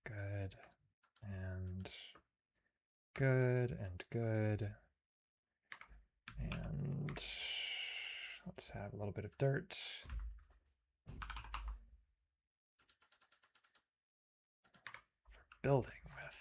A: Good. And good and good. And let's have a little bit of dirt. For building with.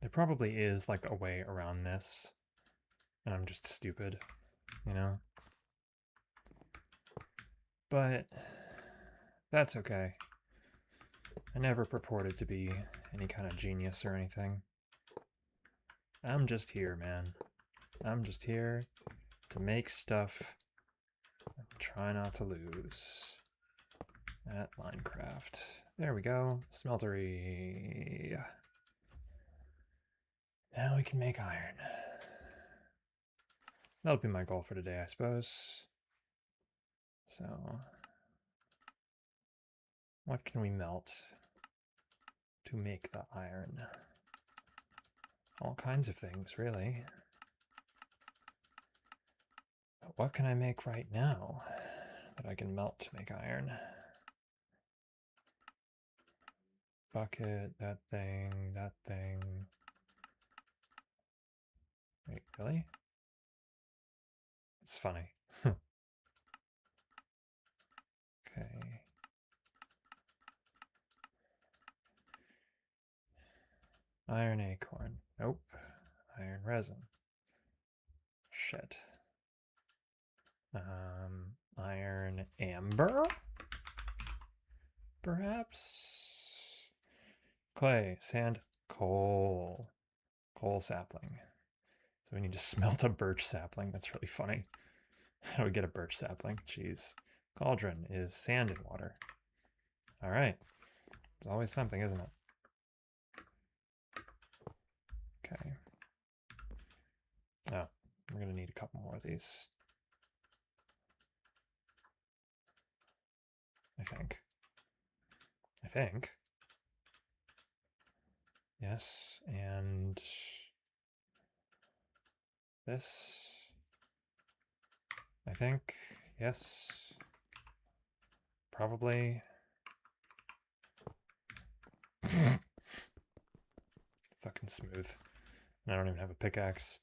A: There probably is like a way around this, and I'm just stupid, you know? But that's okay. I never purported to be any kind of genius or anything. I'm just here, man. I'm just here to make stuff and try not to lose at Minecraft. There we go. Smeltery. Now we can make iron. That'll be my goal for today, I suppose. So, what can we melt to make the iron? All kinds of things, really. But what can I make right now that I can melt to make iron? Bucket, that thing, that thing. Wait, really? It's funny. Okay. Iron acorn. Nope. Iron resin. Shit. Iron amber? Perhaps? Clay, sand, coal. Coal sapling. So we need to smelt a birch sapling. That's really funny. How do we get a birch sapling? Jeez. Cauldron is sand and water. All right. There's always something, isn't it? Okay. Oh, we're going to need a couple more of these. I think. Yes, and this. I think. Yes. Probably. Fucking smooth. And I don't even have a pickaxe.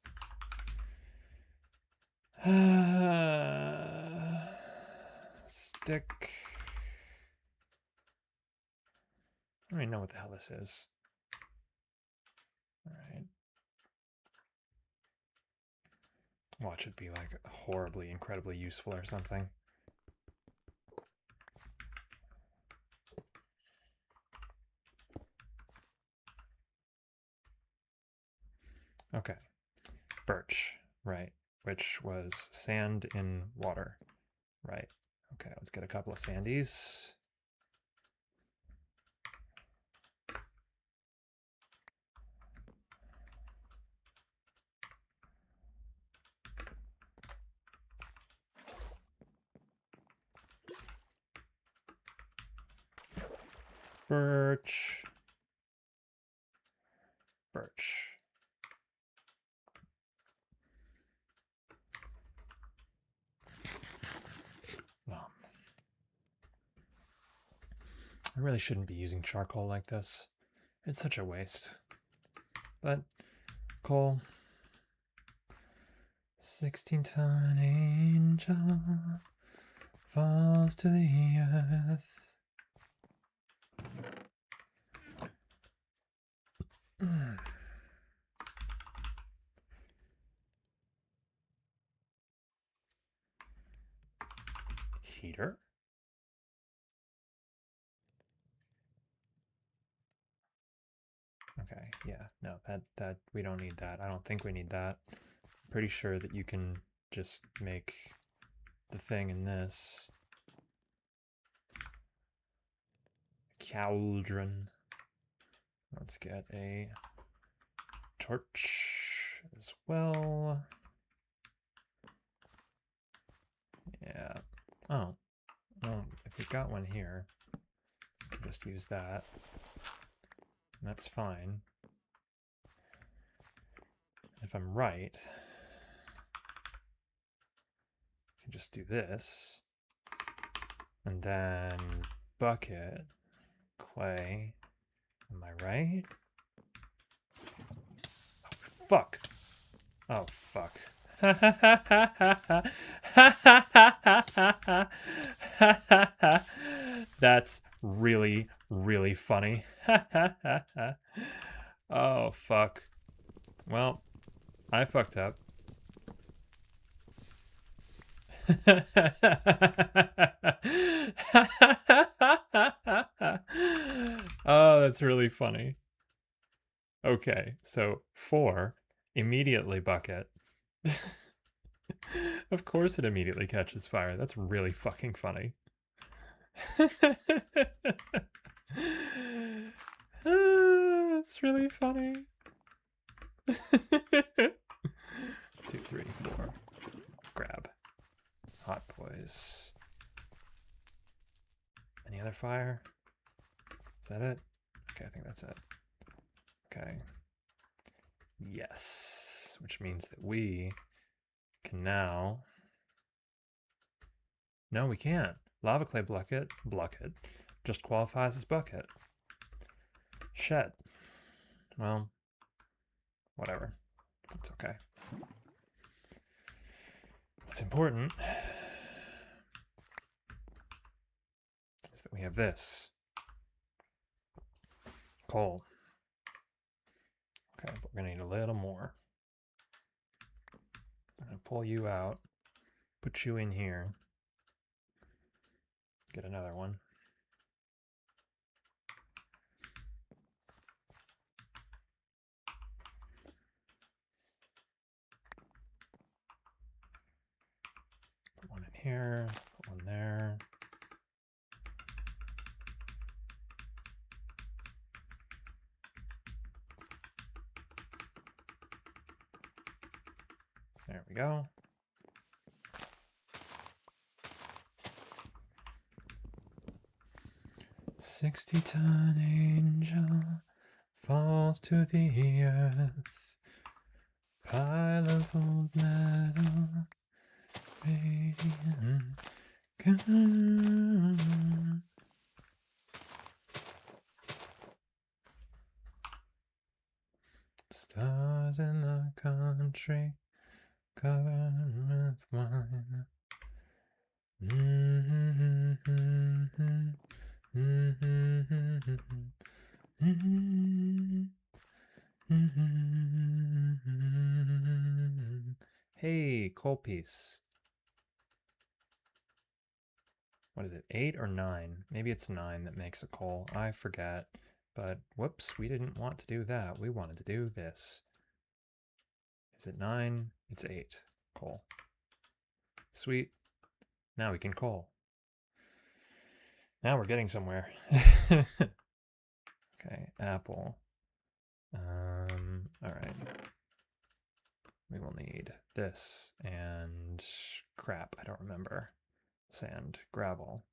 A: Stick. I don't even know what the hell this is. Alright. Watch it be like horribly, incredibly useful or something. Okay. Birch, right, which was sand in water, right. Okay, let's get a couple of sandies. Birch. Birch. I really shouldn't be using charcoal like this. It's such a waste. But coal. 16-ton angel falls to the earth. Heater? Okay, yeah, no, that we don't need that. I don't think we need that. I'm pretty sure that you can just make the thing in this. Cauldron. Let's get a torch as well. Yeah. Oh. Well, if we've got one here, we can just use that. That's fine. If I'm right, I can just do this. And then bucket, clay. Am I right? Oh, fuck. Oh, fuck. That's really, really funny. Oh, fuck. Well, I fucked up. Oh, that's really funny. Okay, so 4, immediately bucket. Of course it immediately catches fire. That's really fucking funny. It's really funny. 2, 3, 4. Grab. Hot boys. Any other fire? Is that it? Okay, I think that's it. Okay. Yes. Which means that we can now... No, we can't. Lava clay bucket just qualifies as bucket. Shit. Well, whatever. It's okay. What's important is that we have this. Coal. Okay, but we're gonna need a little more. I'm gonna pull you out, put you in here, get another one. Put one in here, put one there. There we go. "60-ton angel falls to the earth. Pile of old metal, radiant gun." Stars in the country covered with wine. Hey, coal piece. What is it, 8 or 9? Maybe it's 9 that makes a coal. I forget. But whoops, we didn't want to do that. We wanted to do this. Is it 9? It's 8. Coal. Sweet. Now we can coal. Now we're getting somewhere. Okay, apple. Alright. We will need this and crap, I don't remember. Sand, gravel.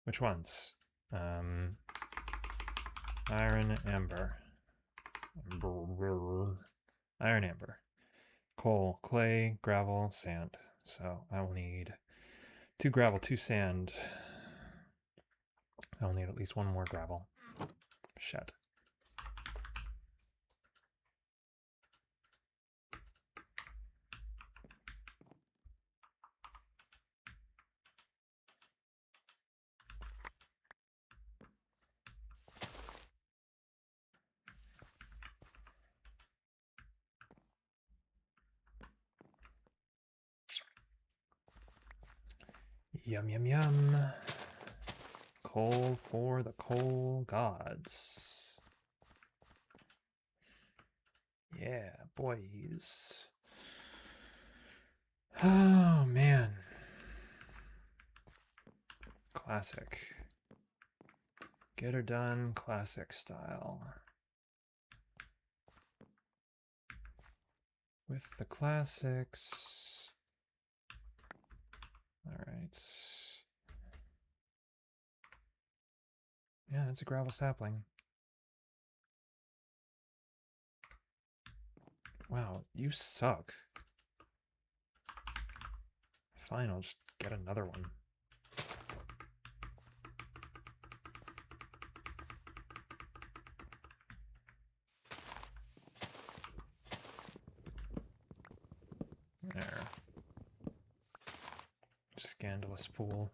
A: Which ones? Iron, amber. Iron, amber. Coal, clay, gravel, sand. So I will need 2 gravel, 2 sand. I'll need at least 1 more gravel. Shit. Yum, yum, yum. Coal for the coal gods. Yeah, boys. Oh, man. Classic. Get her done, classic style. With the classics. Alright. Yeah, it's a gravel sapling. Wow, you suck. Fine, I'll just get another one. There. Scandalous fool.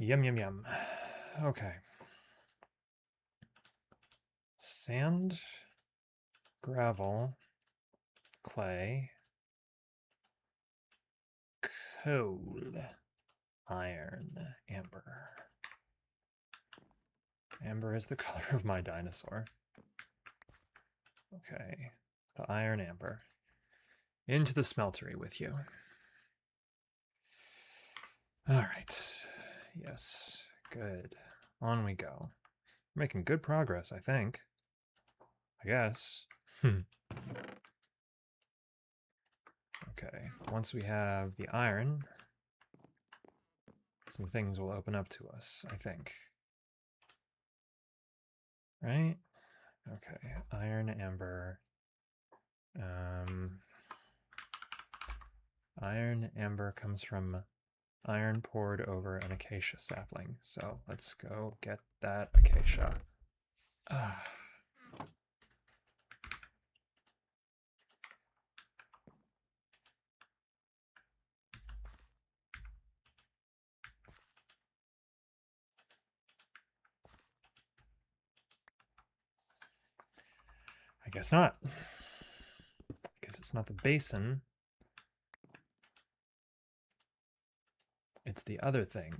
A: Yum, yum, yum. Okay. Sand, gravel, clay, coal, iron, amber. Amber is the color of my dinosaur. Okay, the iron amber. Into the smeltery with you. All right. Yes, good. On we go. Making good progress, I think. I guess. Okay, once we have the iron, some things will open up to us, I think. Right? Okay, iron, amber. Iron, amber comes from iron poured over an acacia sapling. So let's go get that acacia. Ah. I guess not. I guess it's not the basin. It's the other thing.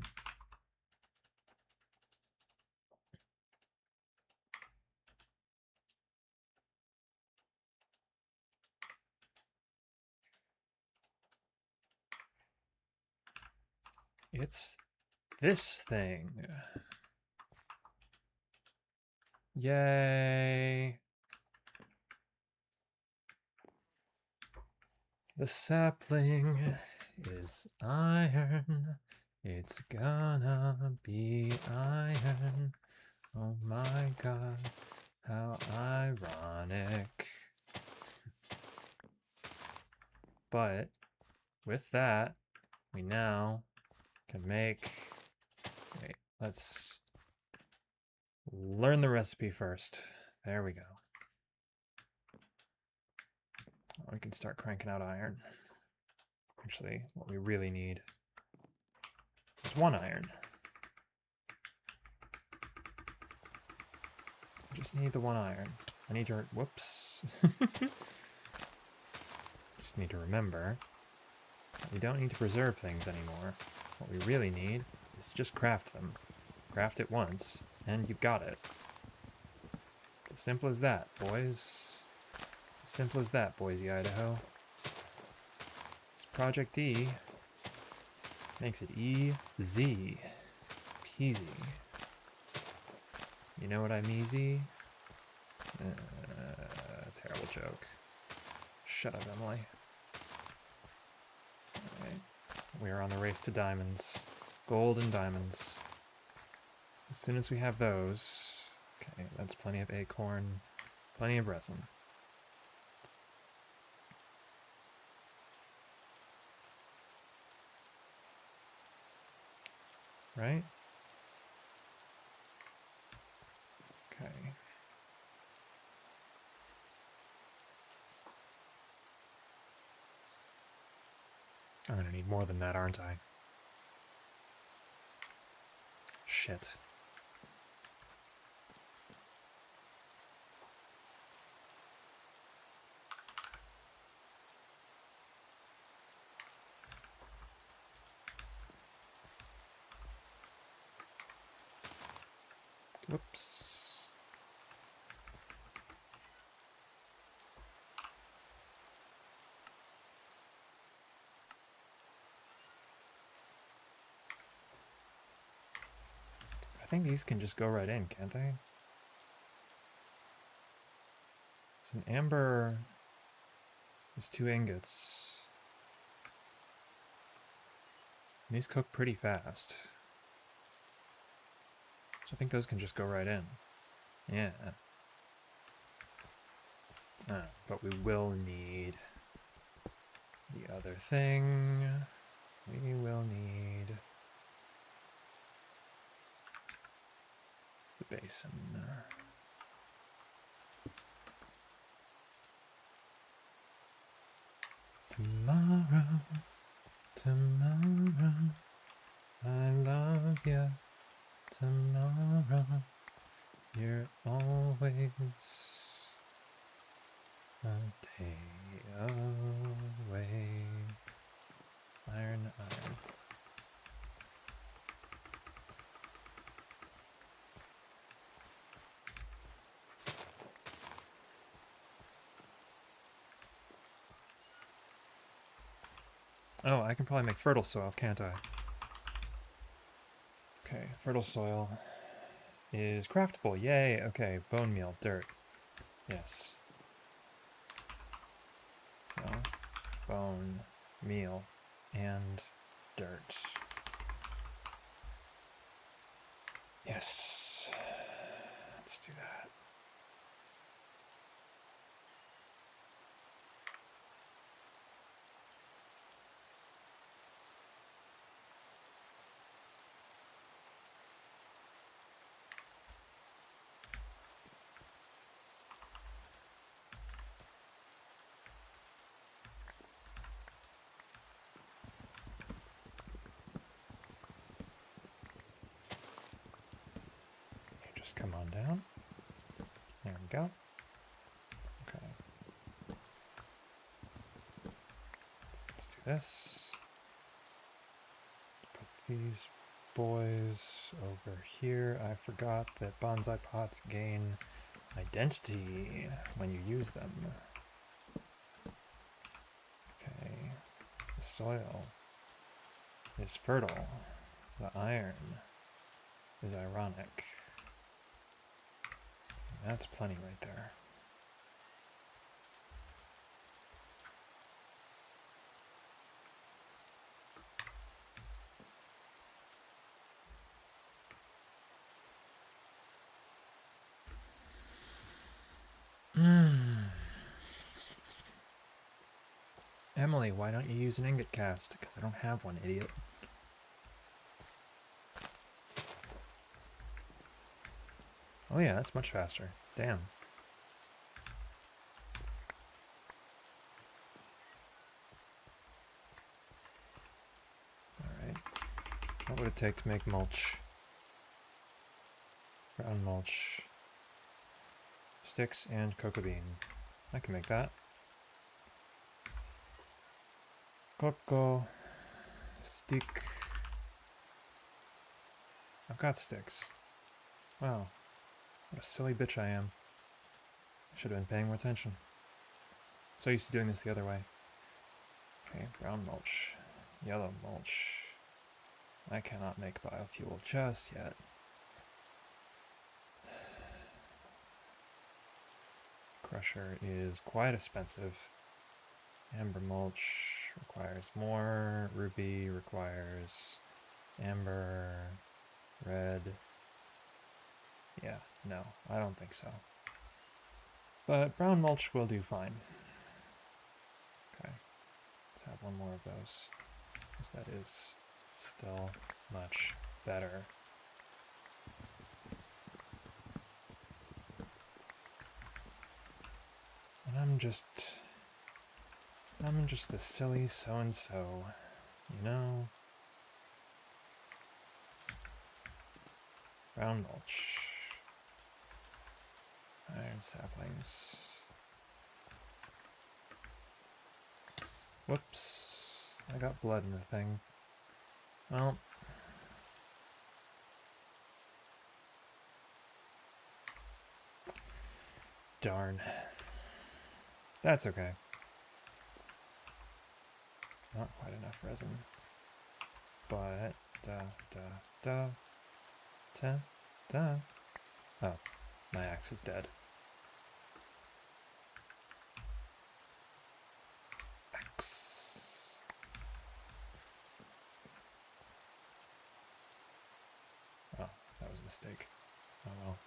A: It's this thing. Yay. The sapling is iron. It's gonna be iron. Oh my god, how ironic. But with that, we now can make... Wait, let's learn the recipe first. There we go. We can start cranking out iron. Actually, what we really need is 1 iron. I just need the 1 iron. I need to... Whoops. Just need to remember that we don't need to preserve things anymore. What we really need is to just craft them. Craft it once, and you've got it. It's as simple as that, boys. It's as simple as that, Boise, Idaho. This Project E makes it easy. Peasy. You know what I measy? Terrible joke. Shut up, Emily. Alright. We are on the race to diamonds. Gold and diamonds. As soon as we have those... Okay, that's plenty of acorn. Plenty of resin. Right? Okay. I'm gonna need more than that, aren't I? Shit. Whoops. I think these can just go right in, can't they? It's an amber. There's 2 ingots. And these cook pretty fast. So I think those can just go right in. Yeah. But we will need the other thing. We will need the basin. Tomorrow, tomorrow, I love you. Tomorrow, you're always a day away. Iron, iron. Oh, I can probably make fertile soil, can't I? Okay, fertile soil is craftable. Yay! Okay, bone meal, dirt. Yes. So, bone, meal, and dirt. Yes. Let's do that. Just come on down. There we go. Okay. Let's do this. Put these boys over here. I forgot that bonsai pots gain identity when you use them. Okay. The soil is fertile. The iron is ironic. That's plenty right there. Emily, why don't you use an ingot cast? Because I don't have one, idiot. Oh yeah, that's much faster. Damn. Alright. What would it take to make mulch? Ground mulch. Sticks and cocoa bean. I can make that. Cocoa. Stick. I've got sticks. Wow. What a silly bitch I am. I should have been paying more attention. So used to doing this the other way. Okay, brown mulch. Yellow mulch. I cannot make biofuel just yet. Crusher is quite expensive. Amber mulch requires more. Ruby requires amber. Red. Yeah, no, I don't think so. But brown mulch will do fine. Okay, let's have one more of those, because that is still much better. And I'm just a silly so-and-so, you know? Brown mulch. Iron saplings. Whoops. I got blood in the thing. Well. Darn. That's okay. Not quite enough resin. But, Oh, my axe is dead. Axe. Oh, that was a mistake. Oh well.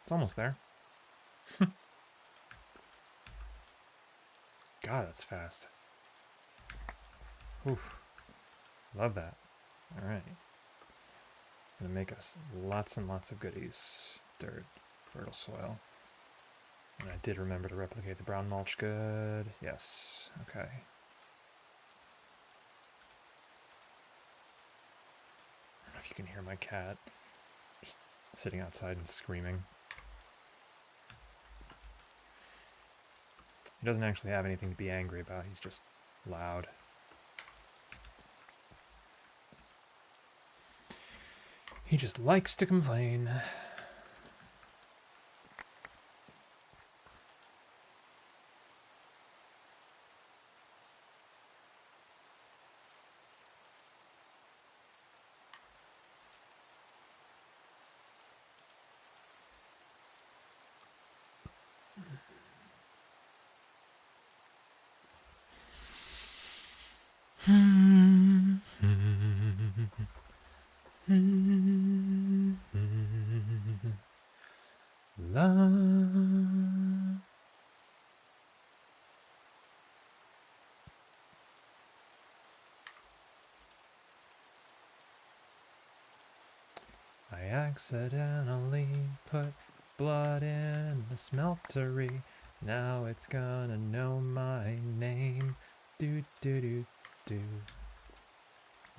A: It's almost there. God, that's fast. Oof. Love that. Alright. It's going to make us lots and lots of goodies. Dirt, fertile soil. And I did remember to replicate the brown mulch good. Yes. Okay. I don't know if you can hear my cat just sitting outside and screaming. He doesn't actually have anything to be angry about. He's just loud. He just likes to complain. I accidentally put blood in the smeltery. Now it's gonna know my name. Do do do do.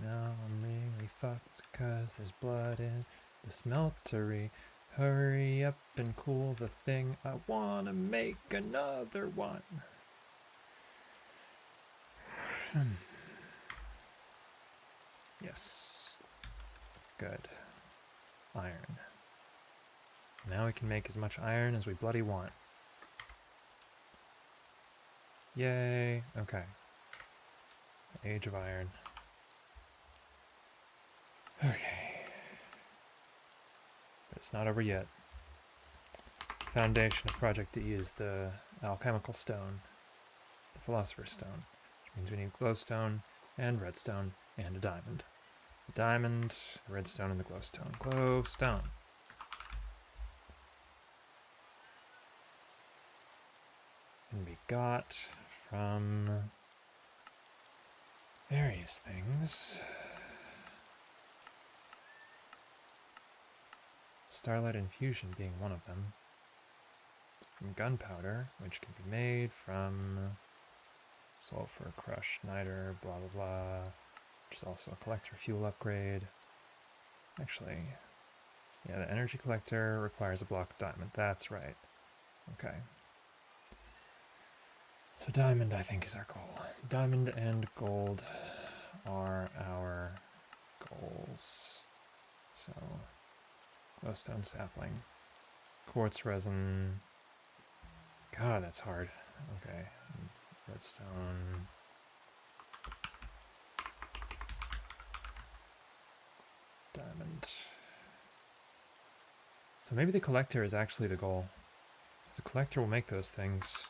A: Now I'm really fucked 'cause there's blood in the smeltery. Hurry up and cool the thing. I wanna make another one. Yes. Good. Iron. Now we can make as much iron as we bloody want. Yay. Okay. Age of Iron. Okay. But it's not over yet. Foundation of Project E is the alchemical stone, the Philosopher's Stone, which means we need glowstone and redstone and a diamond. The diamond, the redstone, and the glowstone. Glowstone. Can be got from various things. Starlight Infusion being one of them. From gunpowder, which can be made from sulfur, crushed niter, blah blah blah, which is also a collector fuel upgrade. Actually, yeah, the energy collector requires a block of diamond. That's right. Okay. So diamond, I think, is our goal. Diamond and gold are our goals. So, glowstone sapling. Quartz resin. God, that's hard. Okay. Redstone. Diamond. So maybe the collector is actually the goal. Because the collector will make those things.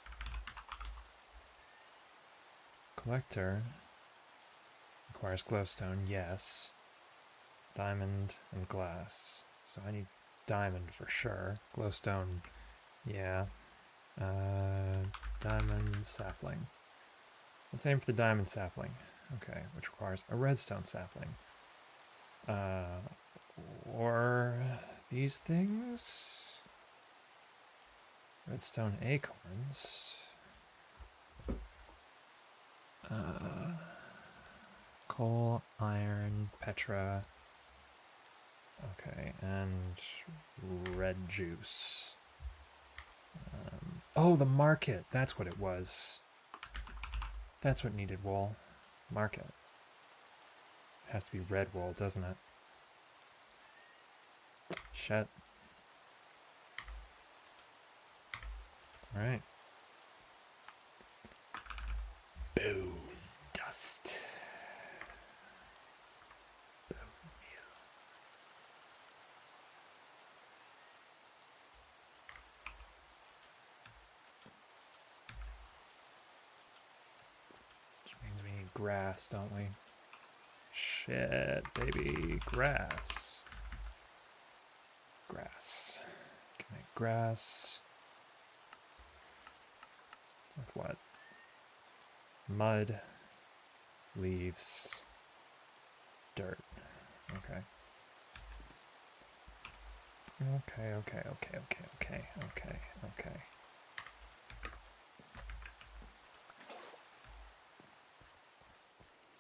A: Collector requires glowstone, yes. Diamond and glass. So I need diamond for sure. Glowstone, yeah. Diamond sapling. Let's aim for the diamond sapling. Okay, which requires a redstone sapling. Or these things? Redstone acorns. Coal, iron, petra. Okay, and red juice. Oh, the market. That's what it was. That's what needed wool. Market. It has to be red wool, doesn't it? Shit. Alright. Boom. Dust. Boom. Which means we need grass, don't we? Shit, baby. Grass. Grass. Can make grass. With what? Mud. Leaves. Dirt. Okay. Okay.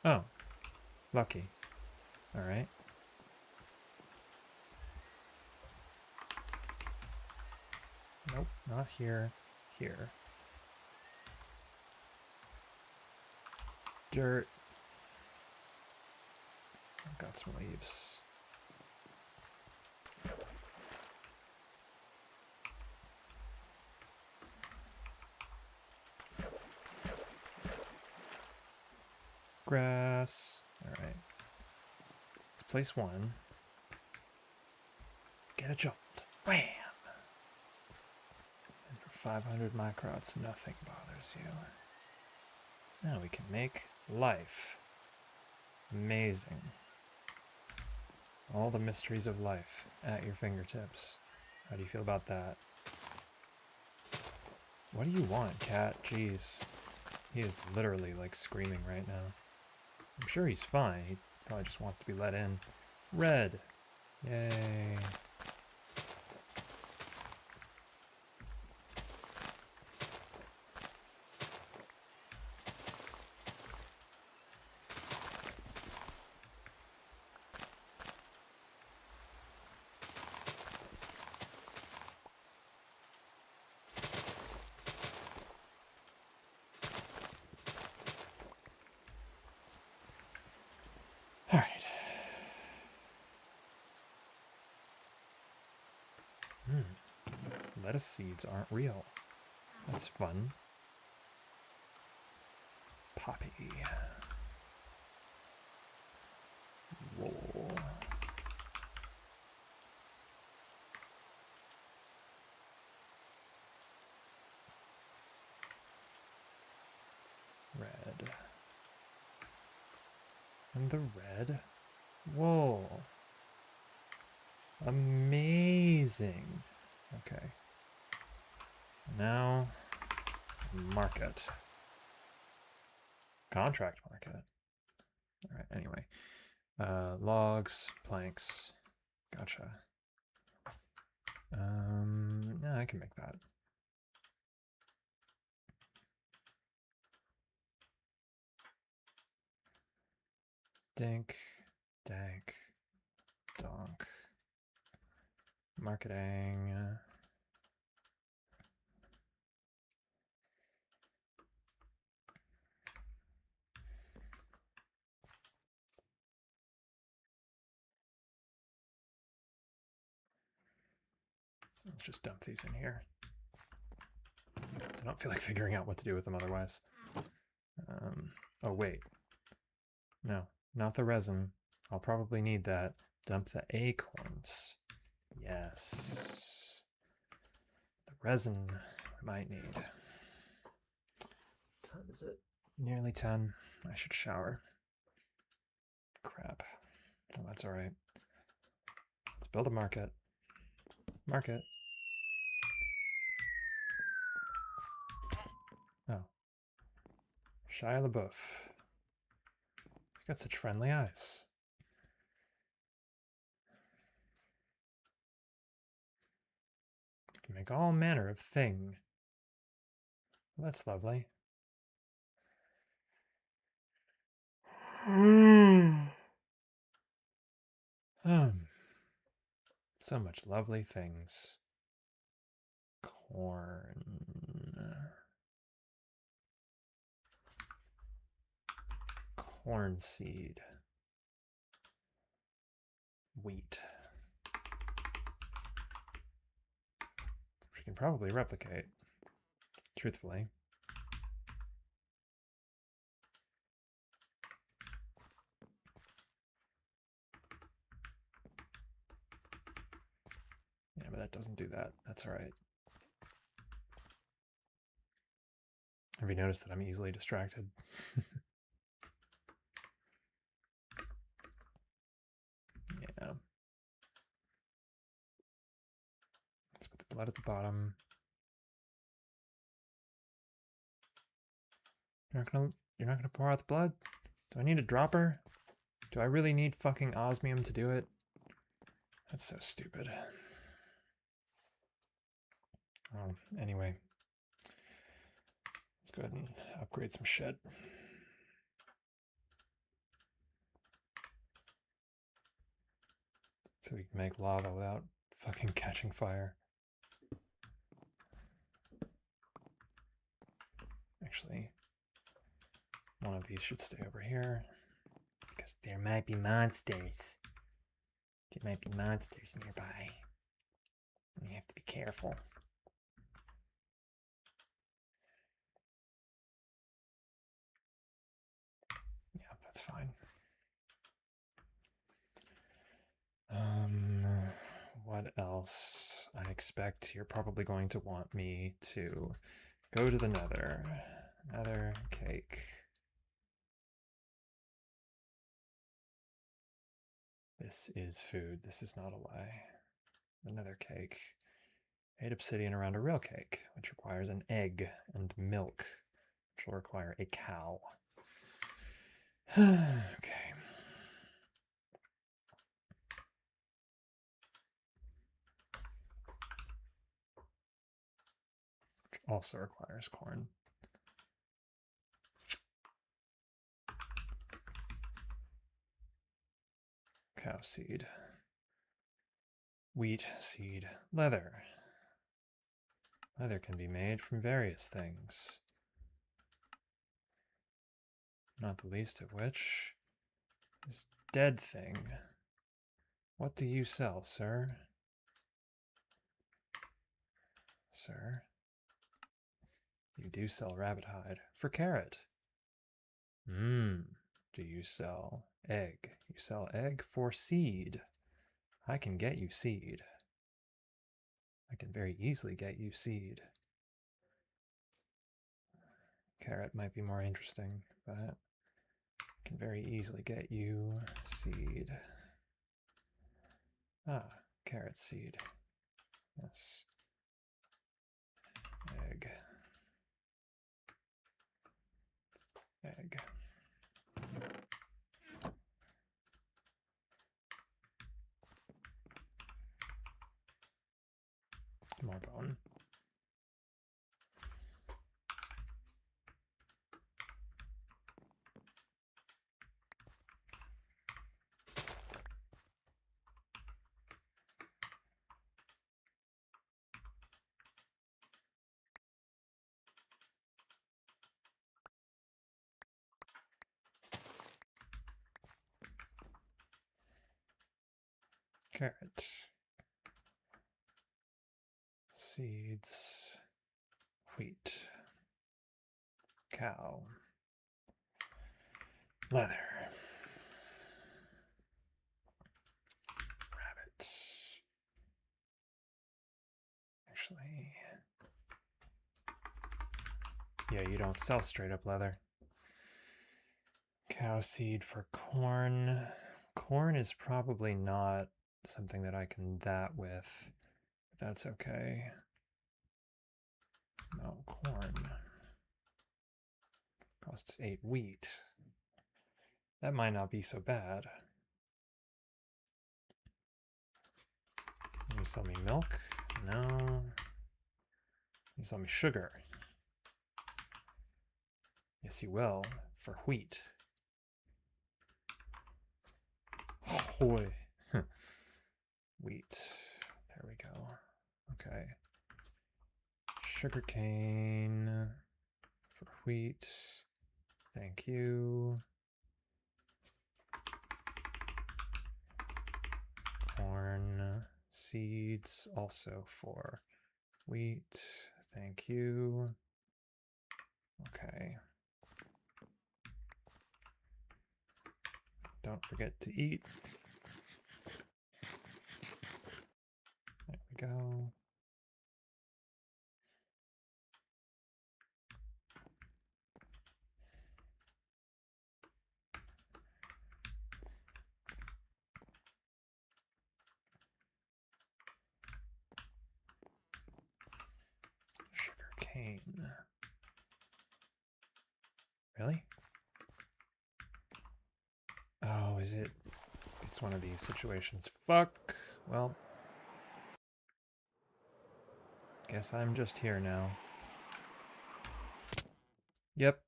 A: Oh. Lucky. Alright. Nope, not here. Here. Dirt. I've got some leaves. Grass. Alright. Let's place one. Get a jolt. Wham! And for 500 microns, nothing bothers you. Now we can make life. Amazing. All the mysteries of life at your fingertips. How do you feel about that? What do you want, cat? Jeez. He is literally like screaming right now. I'm sure he's fine. He probably just wants to be let in. Red. Yay. All right. Lettuce seeds aren't real. That's fun. Poppy. Wool. Red. And the red wool. Amazing. Okay. Now, market. Contract market. All right, anyway. Logs, planks. Gotcha. Yeah, I can make that. Dink, dank, donk. Marketing. Let's just dump these in here. I don't feel like figuring out what to do with them otherwise. Oh, wait. No, not the resin. I'll probably need that. Dump the acorns. Yes. The resin I might need. What time is it? Nearly 10. I should shower. Crap. Oh, that's alright. Let's build a market. Market. Oh. Shia LaBeouf. He's got such friendly eyes. Can make all manner of thing. Well, that's lovely. So much lovely things. Corn. Corn seed. Wheat. Which we can probably replicate, truthfully. Yeah, but that doesn't do that. That's all right. Have you noticed that I'm easily distracted? Yeah. Let's put the blood at the bottom. You're not gonna pour out the blood? Do I need a dropper? Do I really need fucking osmium to do it? That's so stupid. Oh, anyway. Let's go ahead and upgrade some shit. So we can make lava without fucking catching fire. Actually, one of these should stay over here. Because there might be monsters. There might be monsters nearby. You have to be careful. Yeah, that's fine. What else? I expect you're probably going to want me to go to the nether. Nether cake. This is food. This is not a lie. The nether cake. 8 obsidian around a real cake, which requires an egg and milk, which will require a cow. Okay. Which also requires corn. Cow seed. Wheat seed. Leather. Leather can be made from various things. Not the least of which is dead thing. What do you sell, sir? Sir? You do sell rabbit hide for carrot. Do you sell egg? You sell egg for seed. I can get you seed. I can very easily get you seed. Carrot might be more interesting, but I can very easily get you seed. Ah, carrot seed. Yes. Egg. Egg. More bone. Carrot. seeds, wheat, cow, leather, rabbit. Actually, yeah, you don't sell straight up leather. Cow seed for corn. Corn is probably not something that I can that with. That's okay. No, corn. Costs 8 wheat. That might not be so bad. You sell me milk? No. You sell me sugar? Yes, you will, for wheat. Hoy. Wheat. There we go. Okay. Sugarcane for wheat. Thank you. Corn seeds also for wheat. Thank you. Okay. Don't forget to eat. There we go. Sugarcane. Really? Oh, is it? It's one of these situations. Fuck. Well, guess I'm just here now. Yep.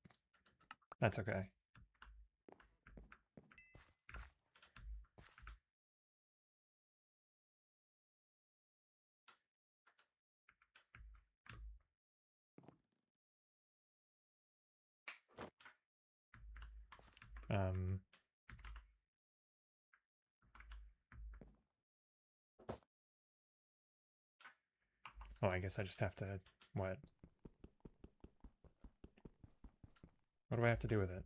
A: That's okay. Oh, I guess I just have to, what? What do I have to do with it?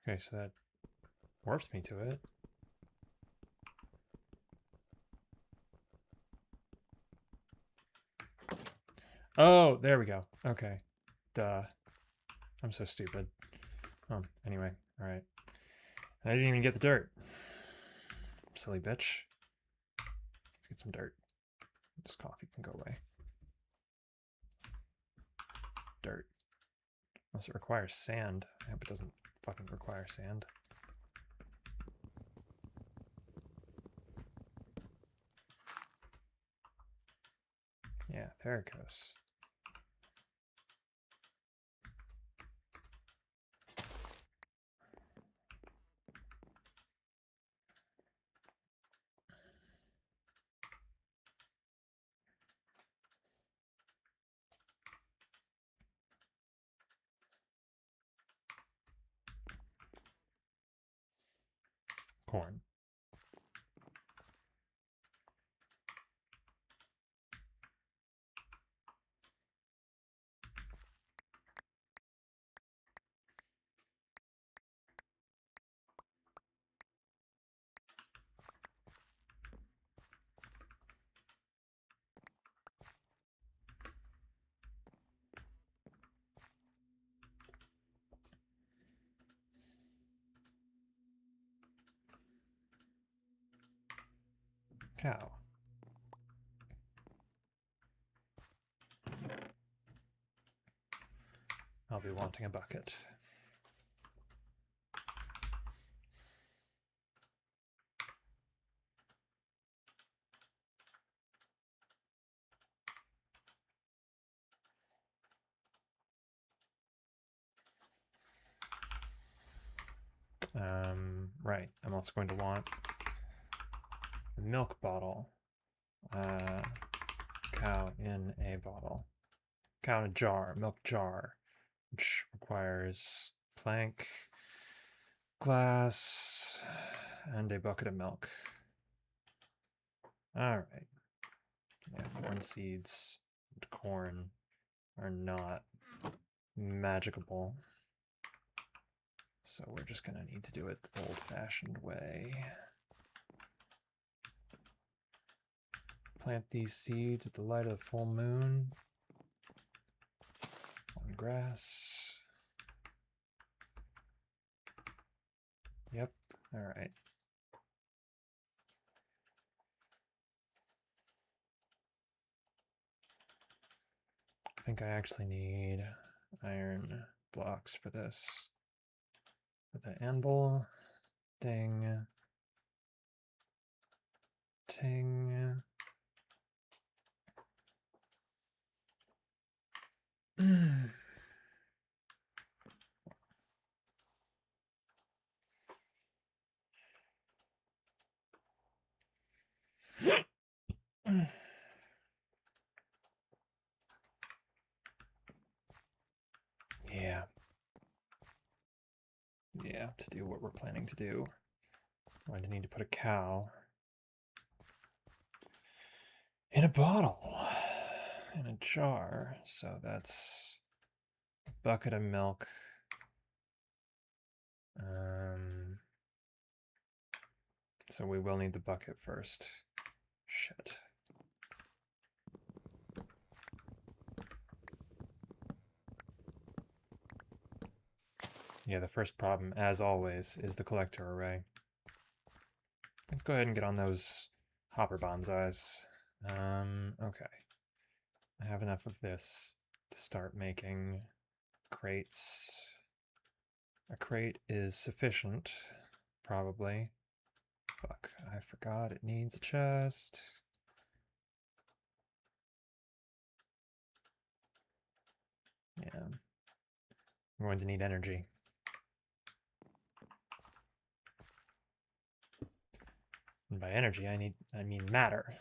A: Okay, so that warps me to it. Oh, there we go. Okay. Duh. I'm so stupid. Anyway, all right. I didn't even get the dirt. Silly bitch. Let's get some dirt. This coffee can go away. Dirt. Unless it requires sand. I hope it doesn't fucking require sand. Yeah, there it goes. Corn. Cow. I'll be wanting a bucket. Right. I'm also going to want a milk bottle. Cow in a bottle. Cow in a jar. Milk jar. which requires plank, glass, and a bucket of milk. All right. Yeah, corn seeds and corn are not magicable. So we're just gonna need to do it the old-fashioned way. Plant these seeds at the light of the full moon on grass. Yep, all right. I think I actually need iron blocks for this. For the anvil, ding, ting. Yeah. Yeah, to do what we're planning to do. I'm going to need to put a cow in a bottle, in a jar. So that's a bucket of milk. So we will need the bucket first. Shit. Yeah, the first problem, as always, is the collector array. Let's go ahead and get on those hopper bonsais. Okay. I have enough of this to start making crates. A crate is sufficient, probably. Fuck, I forgot it needs a chest. Yeah. I'm going to need energy. And by energy, I mean matter.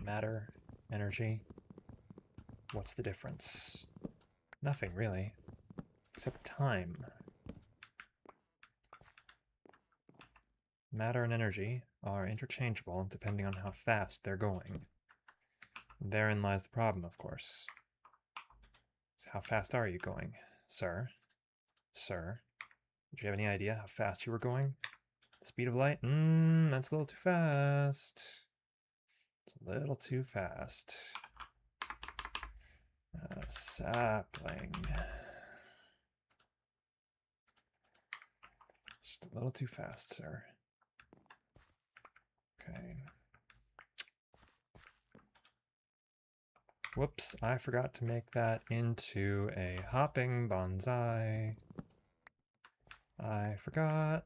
A: Matter, energy. What's the difference? Nothing, really. Except time. Matter and energy are interchangeable depending on how fast they're going. Therein lies the problem, of course. So how fast are you going, sir? Sir? Did you have any idea how fast you were going? The speed of light? That's a little too fast. It's a little too fast. Sapling. It's just a little too fast, sir. Okay. Whoops, I forgot to make that into a hopping bonsai. I forgot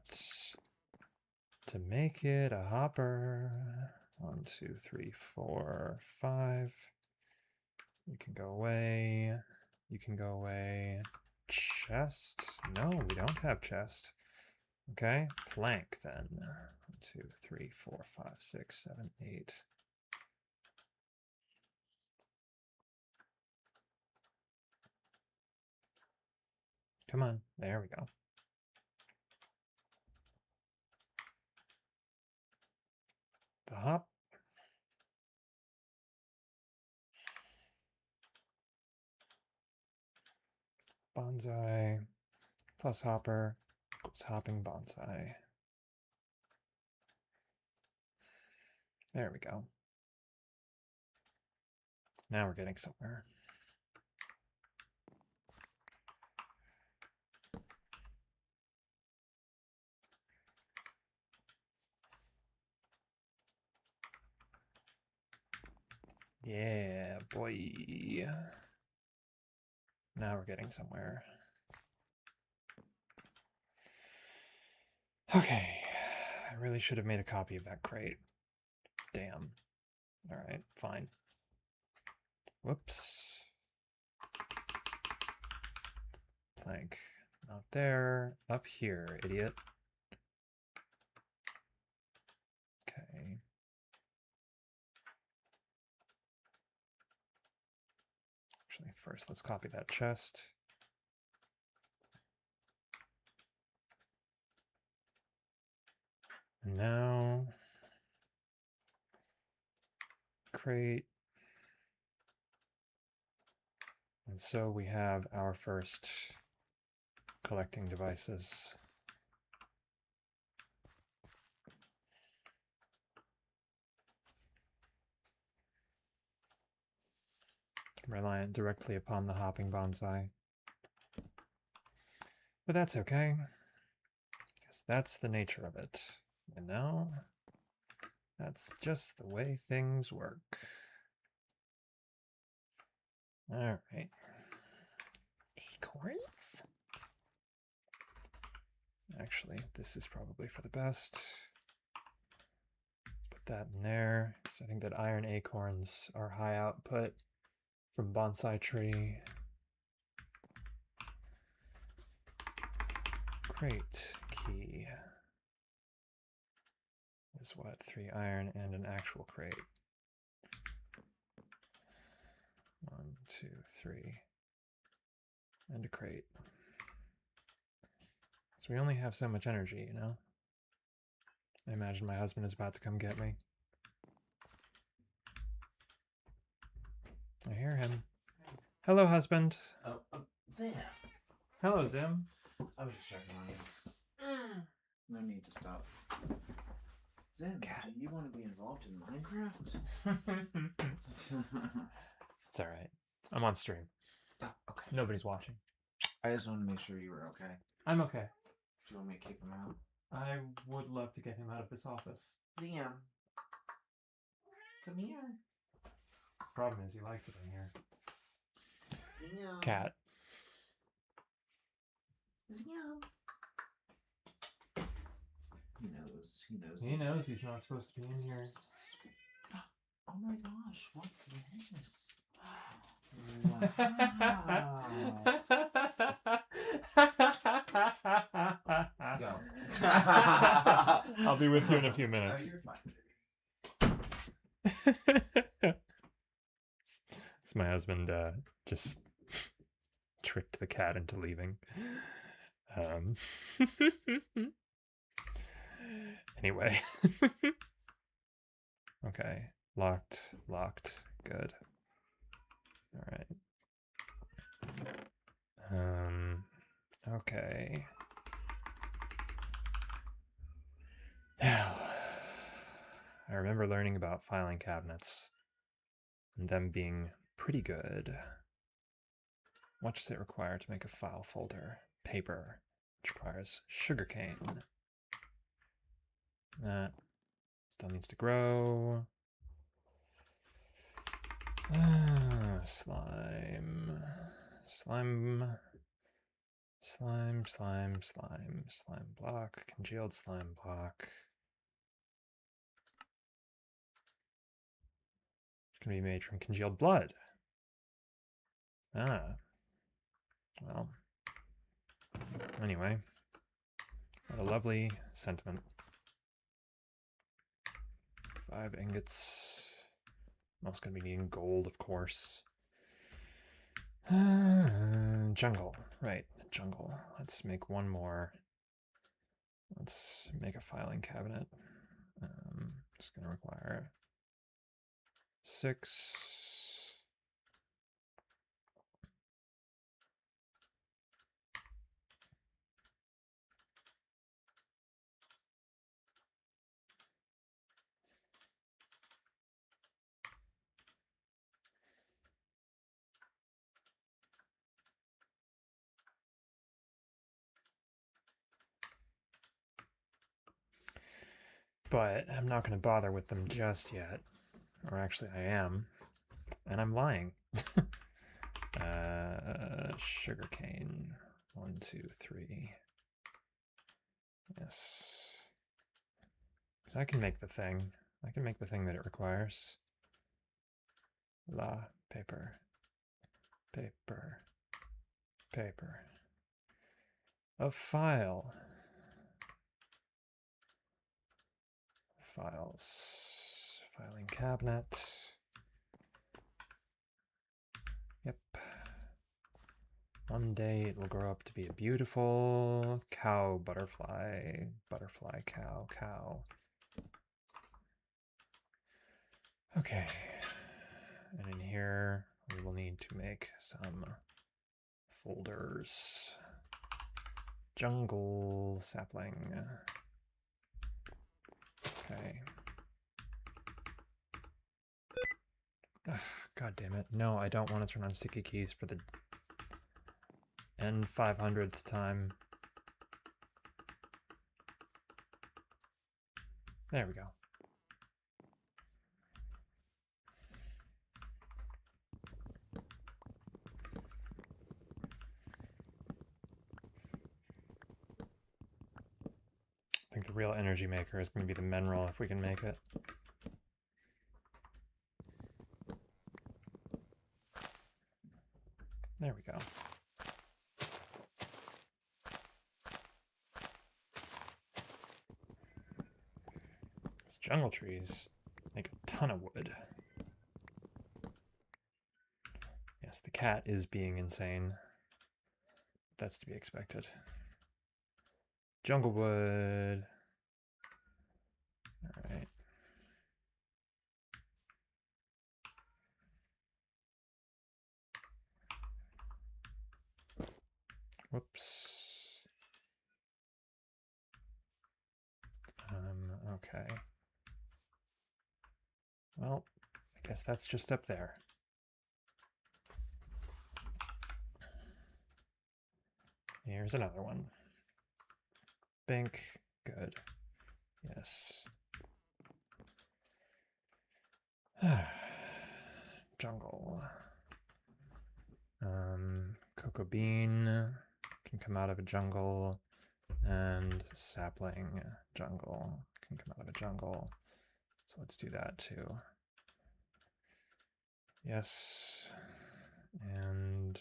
A: to make it a hopper. 1, 2, 3, 4, 5. You can go away. You can go away. Chest? No, we don't have chest. Okay, plank then. 1, 2, 3, 4, 5, 6, 7, 8. Come on, there we go. The hop. Bonsai plus hopper equals hopping bonsai. There we go. Now we're getting somewhere. Yeah, boy. Now we're getting somewhere. Okay. I really should have made a copy of that crate. Damn. Alright, fine. Whoops. Plank. Not there. Up here, idiot. Okay. Actually, first let's copy that chest. And now crate. And so we have our first collecting devices. Reliant directly upon the hopping bonsai. But that's okay, because that's the nature of it. And now, that's just the way things work. All right. Acorns? Actually, this is probably for the best. Put that in there. So I think that iron acorns are high output from bonsai tree. Crate key is what? 3 iron and an actual crate. 1, 2, 3. And a crate. So we only have so much energy, you know? I imagine my husband is about to come get me. I hear him. Hello, husband.
B: Oh, Zim.
A: Hello, Zim.
B: I was just checking on you. No need to stop. Zim, do you want to be involved in Minecraft?
A: It's alright. I'm on stream.
B: Oh, okay.
A: Nobody's watching.
B: I just wanted to make sure you were okay.
A: I'm okay.
B: Do you want me to kick him out?
A: I would love to get him out of this office.
B: Zim. Come here.
A: Problem is, he likes it in here.
B: Zim.
A: Cat.
B: Zim. He knows. He knows.
A: He knows he's not supposed to be in here.
B: Oh my gosh, what's this? Wow. Go.
A: I'll be with you in a few minutes.
B: Oh, you're fine.
A: So my husband just tricked the cat into leaving. Anyway. Okay. Locked. Good. Alright. Okay. Now, I remember learning about filing cabinets and them being pretty good. What does it require to make a file folder? Paper, which requires sugarcane. That still needs to grow. Slime block, congealed slime block. It's going to be made from congealed blood. Ah. Well. Anyway. What a lovely sentiment. 5 ingots. I'm also going to be needing gold, of course. Jungle. Right, jungle. Let's make one more. Let's make a filing cabinet. It's going to require 6. But I'm not going to bother with them just yet. Or actually, I am. And I'm lying. Sugarcane. 1, 2, 3. Yes. So I can make the thing. I can make the thing that it requires. Paper. A file. Files. Filing cabinet. Yep. One day it will grow up to be a beautiful cow butterfly. Butterfly cow, cow. Okay. And in here, we will need to make some folders. Jungle sapling. Okay. Ugh, God damn it. No, I don't want to turn on sticky keys for the N500th time. There we go. I think the real energy maker is going to be the mineral if we can make it. There we go. These jungle trees make a ton of wood. Yes, the cat is being insane. That's to be expected. Jungle wood. All right. Whoops. Okay. Well, I guess that's just up there. Here's another one. Bink. Good. Yes. Jungle. Cocoa bean can come out of a jungle, and sapling jungle can come out of a jungle. So let's do that too. Yes. And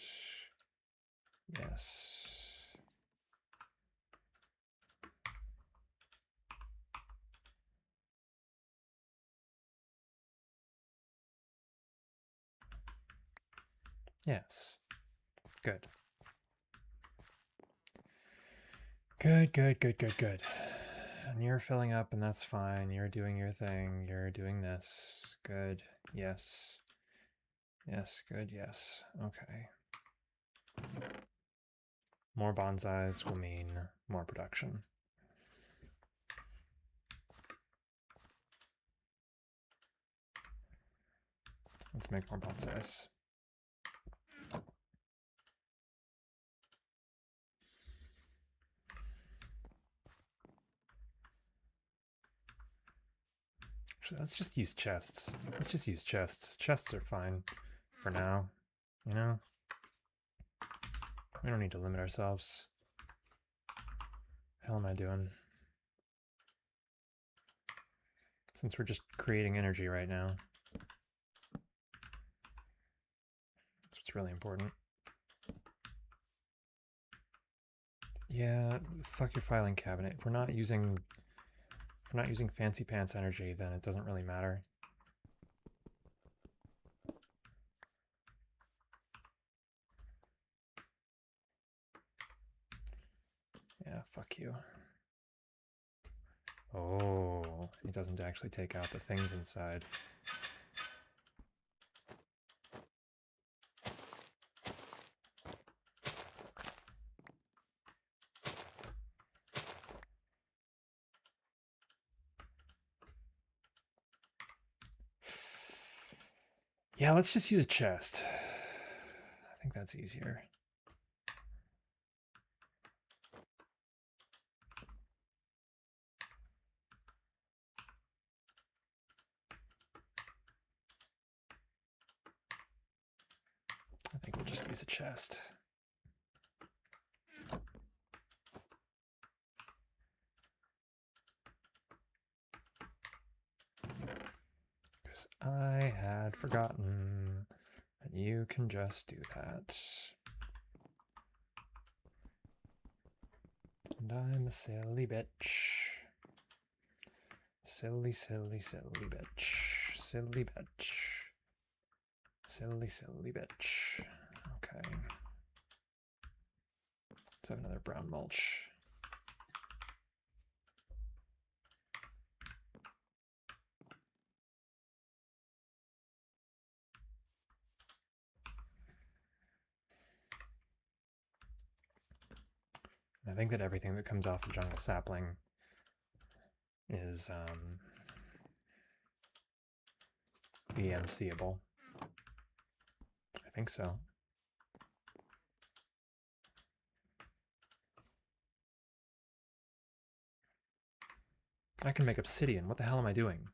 A: yes. Yes. Good. Good, good, good, good, good. And you're filling up, and that's fine. You're doing your thing. You're doing this. Good. Yes. Yes, good, yes. Okay. More bonsais will mean more production. Let's make more bonsais. Actually, let's just use chests. Let's just use chests. Chests are fine for now, you know? We don't need to limit ourselves. Hell am I doing? Since we're just creating energy right now. That's what's really important. Yeah, fuck your filing cabinet. If we're not using fancy pants energy, then it doesn't really matter. Yeah, fuck you. Oh, it doesn't actually take out the things inside. Yeah, let's just use a chest. I think that's easier. I think we'll just use a chest. Because I had forgotten that you can just do that. And I'm a silly bitch. Silly, silly, silly bitch. Silly bitch. Silly, silly bitch. Okay. I have another brown mulch. I think that everything that comes off a jungle sapling is EMCable. I think so. I can make obsidian. What the hell am I doing?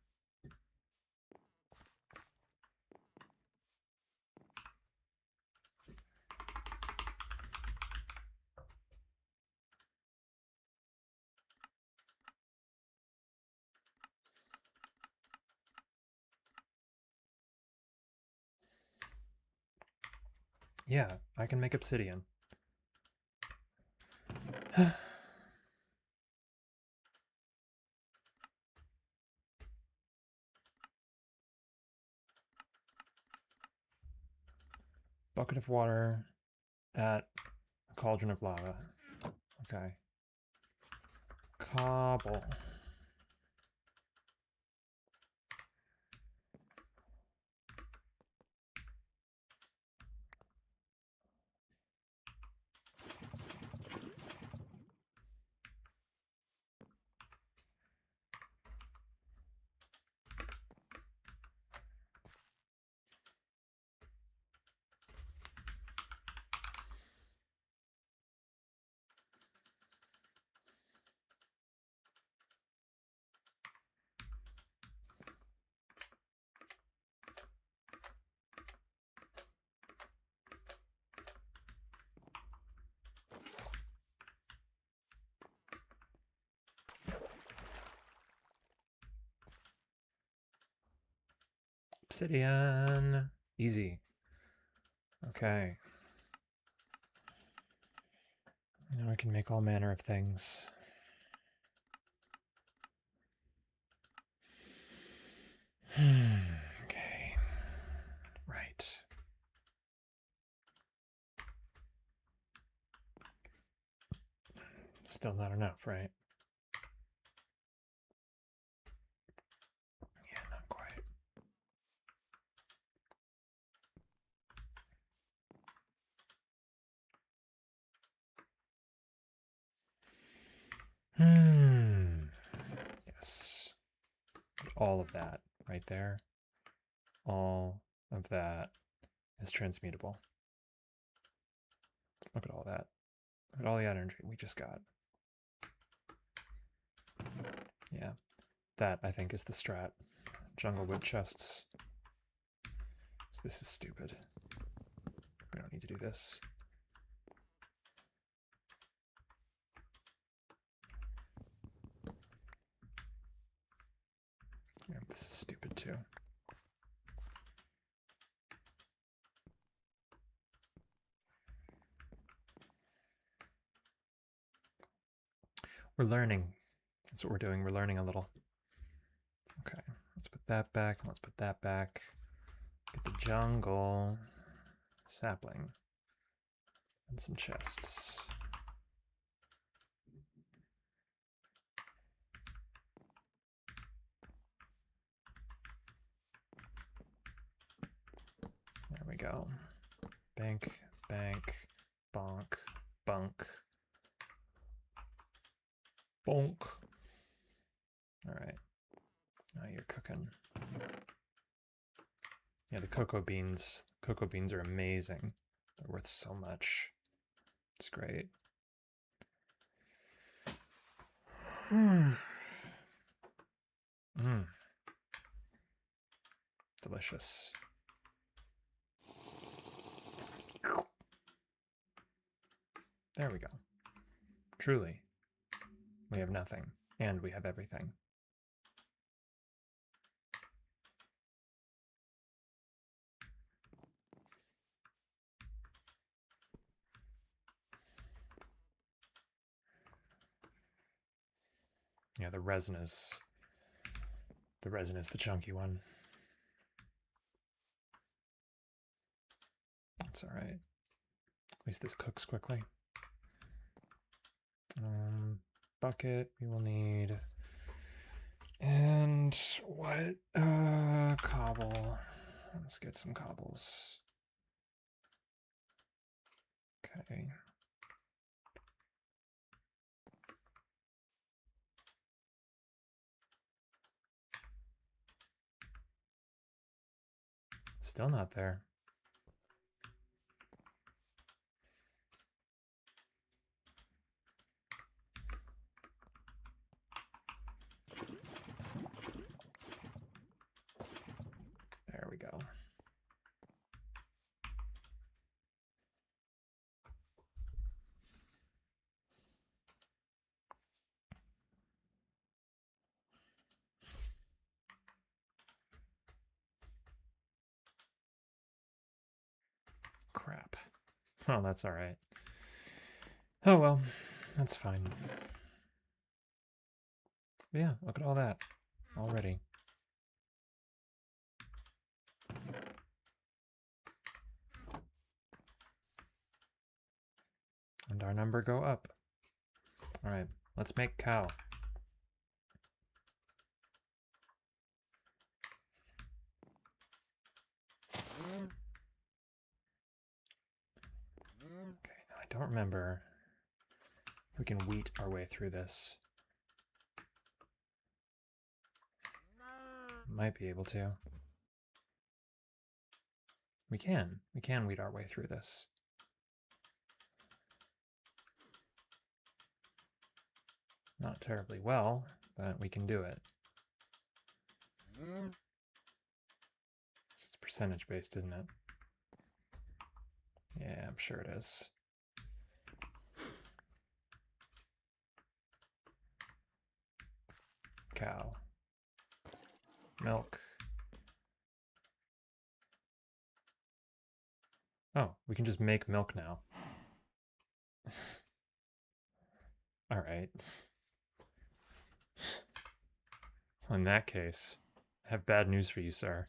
A: Yeah, I can make obsidian. Bucket of water at a cauldron of lava. Okay. Cobble. Obsidian. Easy. Okay. Now I can make all manner of things. Okay. Right. Still not enough, right? Yeah, not quite. Yes. All of that right there. All of that is transmutable. Look at all that. Look at all the energy we just got. Yeah. That, I think, is the strat. Jungle wood chests. So this is stupid. We don't need to do this. Yeah, this is stupid too. We're learning. That's what we're doing. We're learning a little. Okay, let's put that back. Let's put that back. Get the jungle sapling and some chests. There we go. Bank, bank, bonk, bunk, bonk. All right. Now you're cooking. Yeah, the cocoa beans. Cocoa beans are amazing. They're worth so much. It's great. Delicious. There we go. Truly, we have nothing, and we have everything. Yeah, the resin is the chunky one. That's all right. At least this cooks quickly. Bucket we will need. And what? Cobble. Let's get some cobbles. Okay. Still not there. There we go. Crap. Oh, that's all right. Oh well, that's fine. But yeah, look at all that already. And our number go up. All right, let's make cow. Okay, now I don't remember if we can wheat our way through this. Might be able to. We can wheat our way through this. Not terribly well, but we can do it. It's percentage based, isn't it? Yeah, I'm sure it is. Cow. Milk. Oh, we can just make milk now. All right. In that case, I have bad news for you, sir.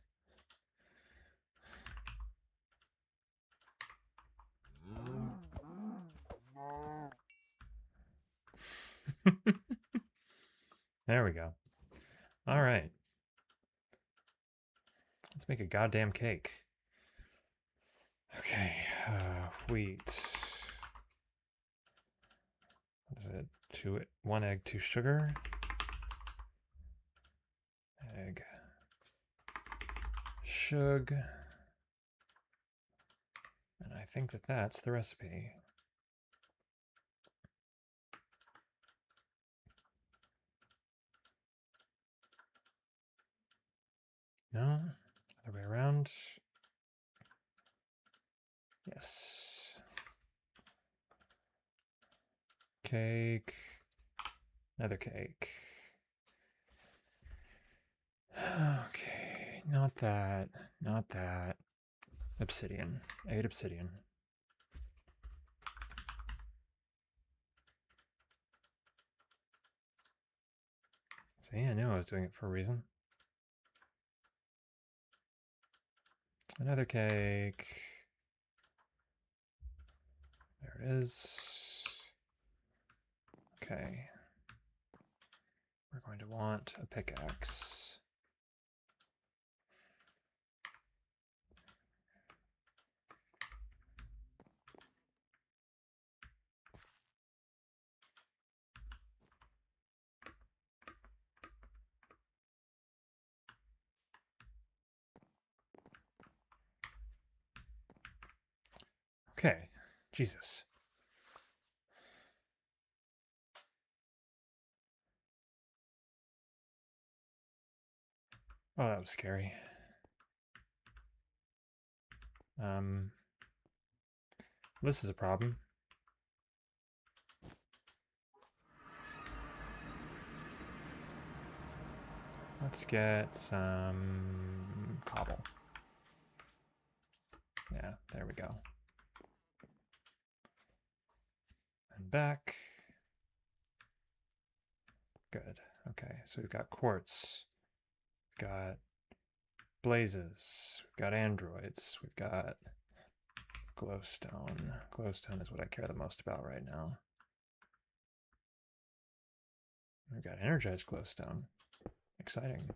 A: There we go. All right. Let's make a goddamn cake. Okay, wheat. What is it? 1 egg, 2 sugar. Egg. Shug. And I think that that's the recipe. No? Other way around? Yes. Cake. Another cake. Okay, not that. Not that. Obsidian. 8 obsidian. See, I knew I was doing it for a reason. Another cake. There it is. Okay. We're going to want a pickaxe. Okay. Jesus. Oh, that was scary. This is a problem. Let's get some cobble. Yeah, there we go. And back. Good. Okay, so we've got quartz. We've got blazes. We've got androids. We've got glowstone. Glowstone is what I care the most about right now. We've got energized glowstone. Exciting.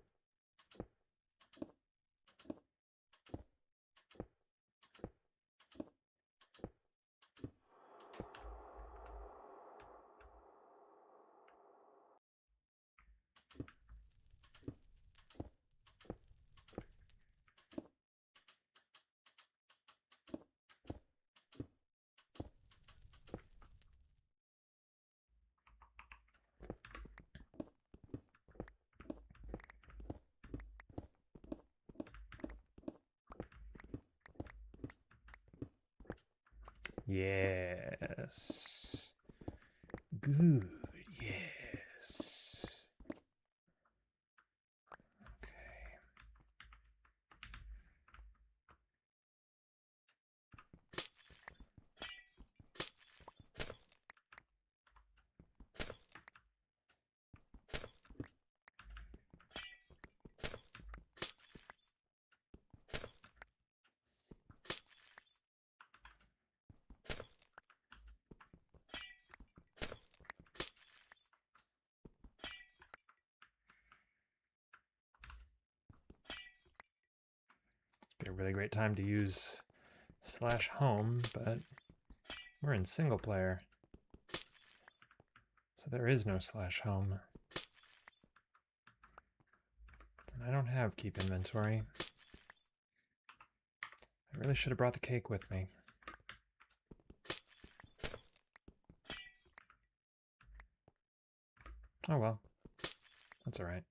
A: Yes. Good. Yes. Okay. Be a really great time to use /home, but we're in single player, so there is no /home. And I don't have keep inventory. I really should have brought the cake with me. Oh well, that's all right.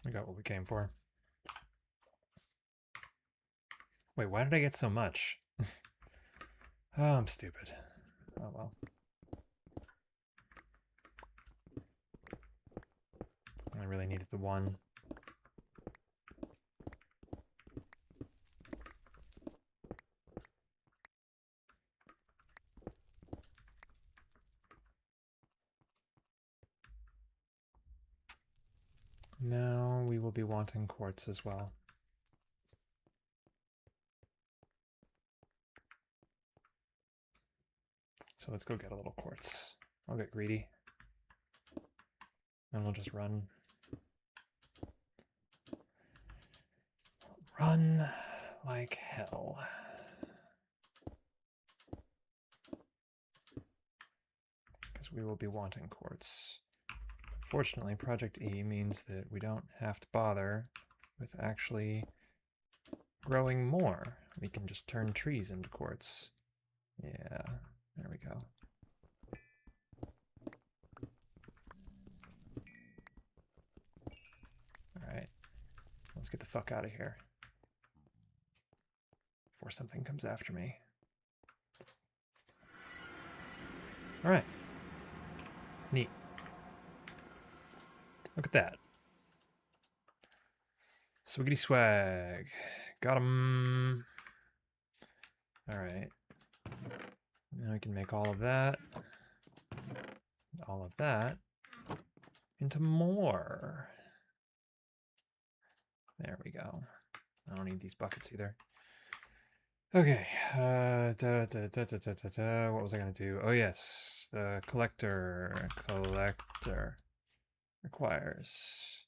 A: We got what we came for. Wait, why did I get so much? Oh, I'm stupid. Oh well. I really needed the one. Now we will be wanting quartz as well. So let's go get a little quartz. I'll get greedy. And we'll just run. Run like hell. Because we will be wanting quartz. Fortunately, Project E means that we don't have to bother with actually growing more. We can just turn trees into quartz. Yeah, there we go. Alright, let's get the fuck out of here before something comes after me. Alright. Neat. Look at that. Swiggity swag. Got him. Alright. Now we can make all of that into more. There we go. I don't need these buckets either. Okay. What was I going to do? Oh, yes. The collector requires.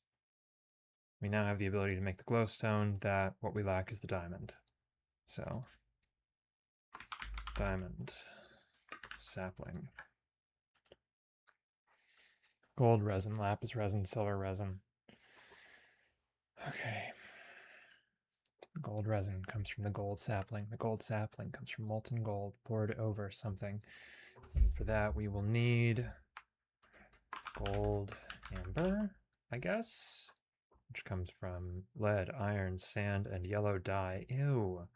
A: We now have the ability to make the glowstone. That what we lack is the diamond. So, diamond, sapling, gold resin, lapis resin, silver resin. Okay. Gold resin comes from the gold sapling. The gold sapling comes from molten gold poured over something. And for that, we will need gold amber, I guess, which comes from lead, iron, sand, and yellow dye. Ew.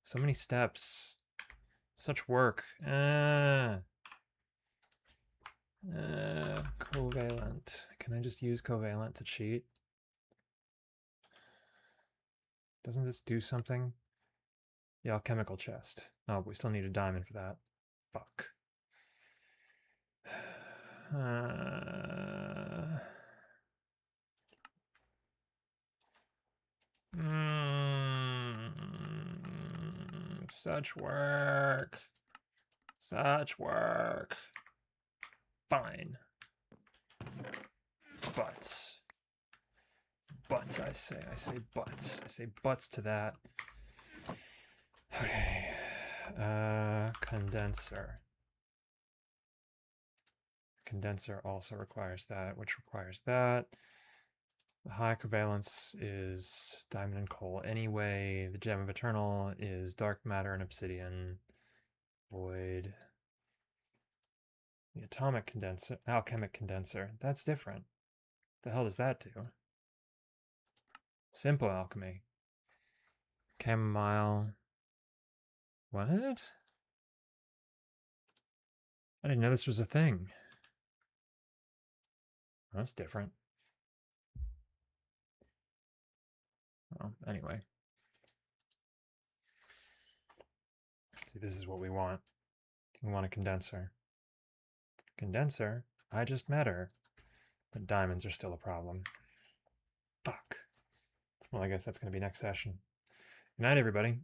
A: So many steps. Such work. Covalent. Can I just use covalent to cheat? Doesn't this do something? Yeah, alchemical chest. Oh, we still need a diamond for that. Fuck. Such work. Such work. Fine. Butts. Butts, I say. I say butts. I say butts to that. Okay. Condenser. Condenser also requires that, which requires that. The high covalence is diamond and coal anyway. The gem of eternal is dark matter and obsidian. Void. The atomic condenser, alchemic condenser, that's different. The hell does that do? Simple alchemy. Chamomile. What? I didn't know this was a thing. That's different. Well, anyway. See, this is what we want. We want a condenser. Condenser? I just met her. But diamonds are still a problem. Fuck. Well, I guess that's going to be next session. Good night, everybody.